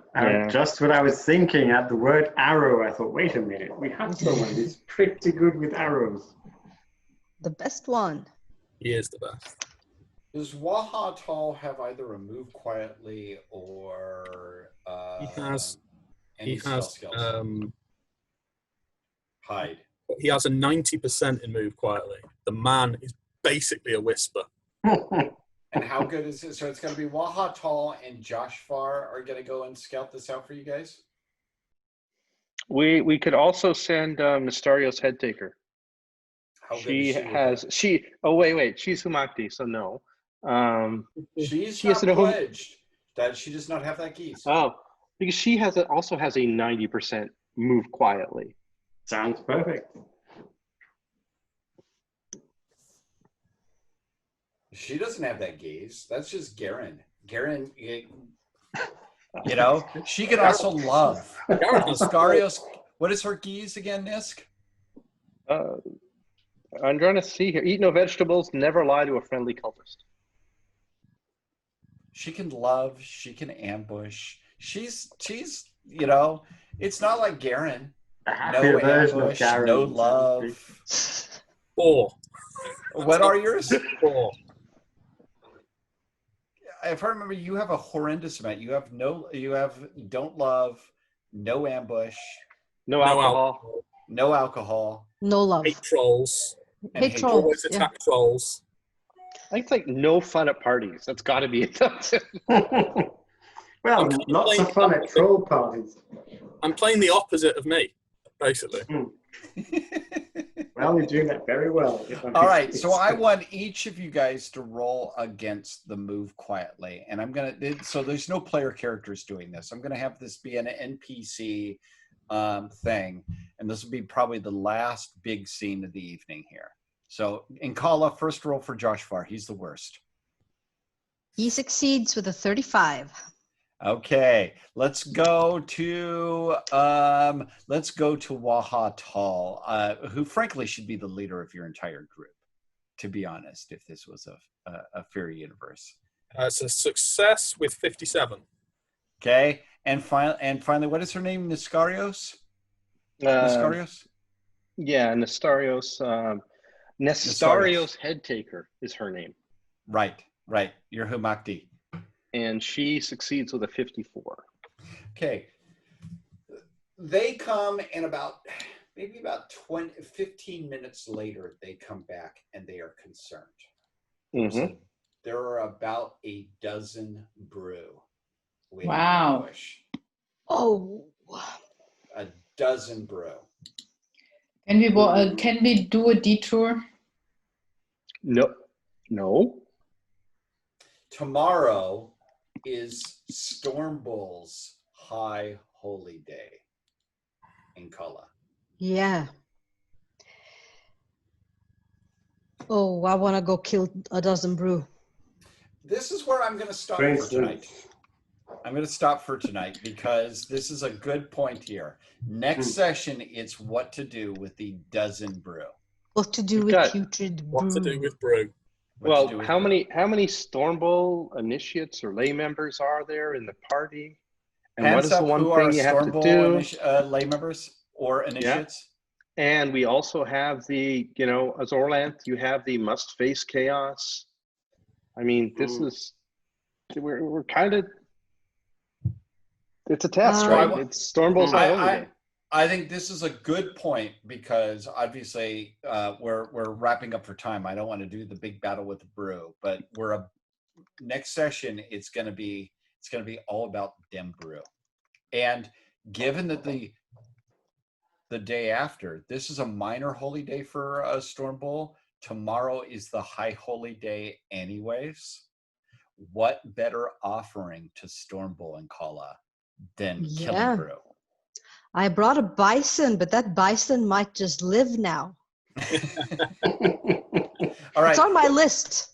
just what I was thinking at the word arrow. I thought, wait a minute, we have someone who's pretty good with arrows. The best one. He is the best. Does Wahatol have either a move quietly or he has hide? He has a 90% in move quietly. The man is basically a whisper. And how good is it? So it's going to be Wahatol and Joshfar are going to go and scout this out for you guys? We could also send Nestario's head taker. She's Humakti, so no. She's not pledged. That she does not have that geese. Oh, because she also has a 90% move quietly. Sounds perfect. She doesn't have that gaze. That's just Garen. Garen, she can also love. Scarios, what is her geese again, Nisk? I'm trying to see here. Eat no vegetables, never lie to a friendly cultist. She can love, she can ambush. She's it's not like Garen. No ambush, no love. 4. What are yours? 4. If I remember, you have a horrendous amount. You have don't love, no ambush, no alcohol, no alcohol, no love, hate trolls, hate trolls, always attack trolls. I think it's like no fun at parties. That's got to be it. Well, lots of fun at troll parties. I'm playing the opposite of me, basically. Well, you're doing that very well. All right, so I want each of you guys to roll against the move quietly, and so there's no player characters doing this. I'm gonna have this be an NPC thing, and this will be probably the last big scene of the evening here. So, Inkala, first roll for Joshfar. He's the worst. He succeeds with a 35. Okay, let's go to Wahatol, who frankly should be the leader of your entire group, to be honest, if this was a fair universe. It's a success with 57. Okay, and finally, what is her name? Nescarios? Nescarios? Yeah, Nestario's Nestario's head taker is her name. Right. You're Humakti. And she succeeds with a 54. Okay. They come and about maybe about 15 minutes later, they come back and they are concerned. Mm-hmm. There are about a dozen brew waiting Wow. in the bush. Oh, A dozen brew. Can we do a detour? No. No. Tomorrow is Storm Bull's High Holy Day in Kala. yeah. Oh, I want to go kill a dozen brew. This is where I'm going to stop For for tonight. instance, I'm going to stop for tonight because this is a good point here. Next session, it's what to do with the dozen brew. What to do You've with got- putrid brew? What to do with brew? What to Well, do with how brew. many Storm Bull initiates or lay members are there in the party? And what Hands is the up one who thing are you have Storm to Bull do? lay members or initiates? And we also have the, as Orlanth, you have the must face chaos. I mean, this is, we're kind of, it's a test, right? It's Storm Bull's High Holy Day. I think this is a good point because obviously we're wrapping up for time. I don't want to do the big battle with the brew, but next session it's going to be all about dem brew. And given that the day after, this is a minor holy day for Storm Bull. Tomorrow is the high holy day anyways. What better offering to Storm Bull and Kala than killing brew? I brought a bison, but that bison might just live now. All right. It's on my list.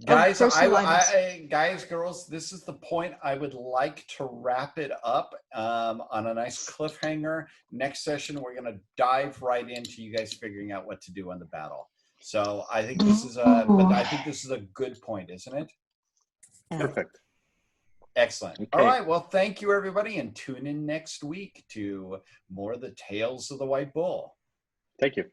Guys, guys, girls, this is the point. I would like to wrap it up on a nice cliffhanger. Next session, we're going to dive right into you guys figuring out what to do on the battle. So I think this is a good point, isn't it? Perfect. Excellent. Okay. All right. Well, thank you, everybody, and tune in next week to more of the Tales of the White Bull. Thank you.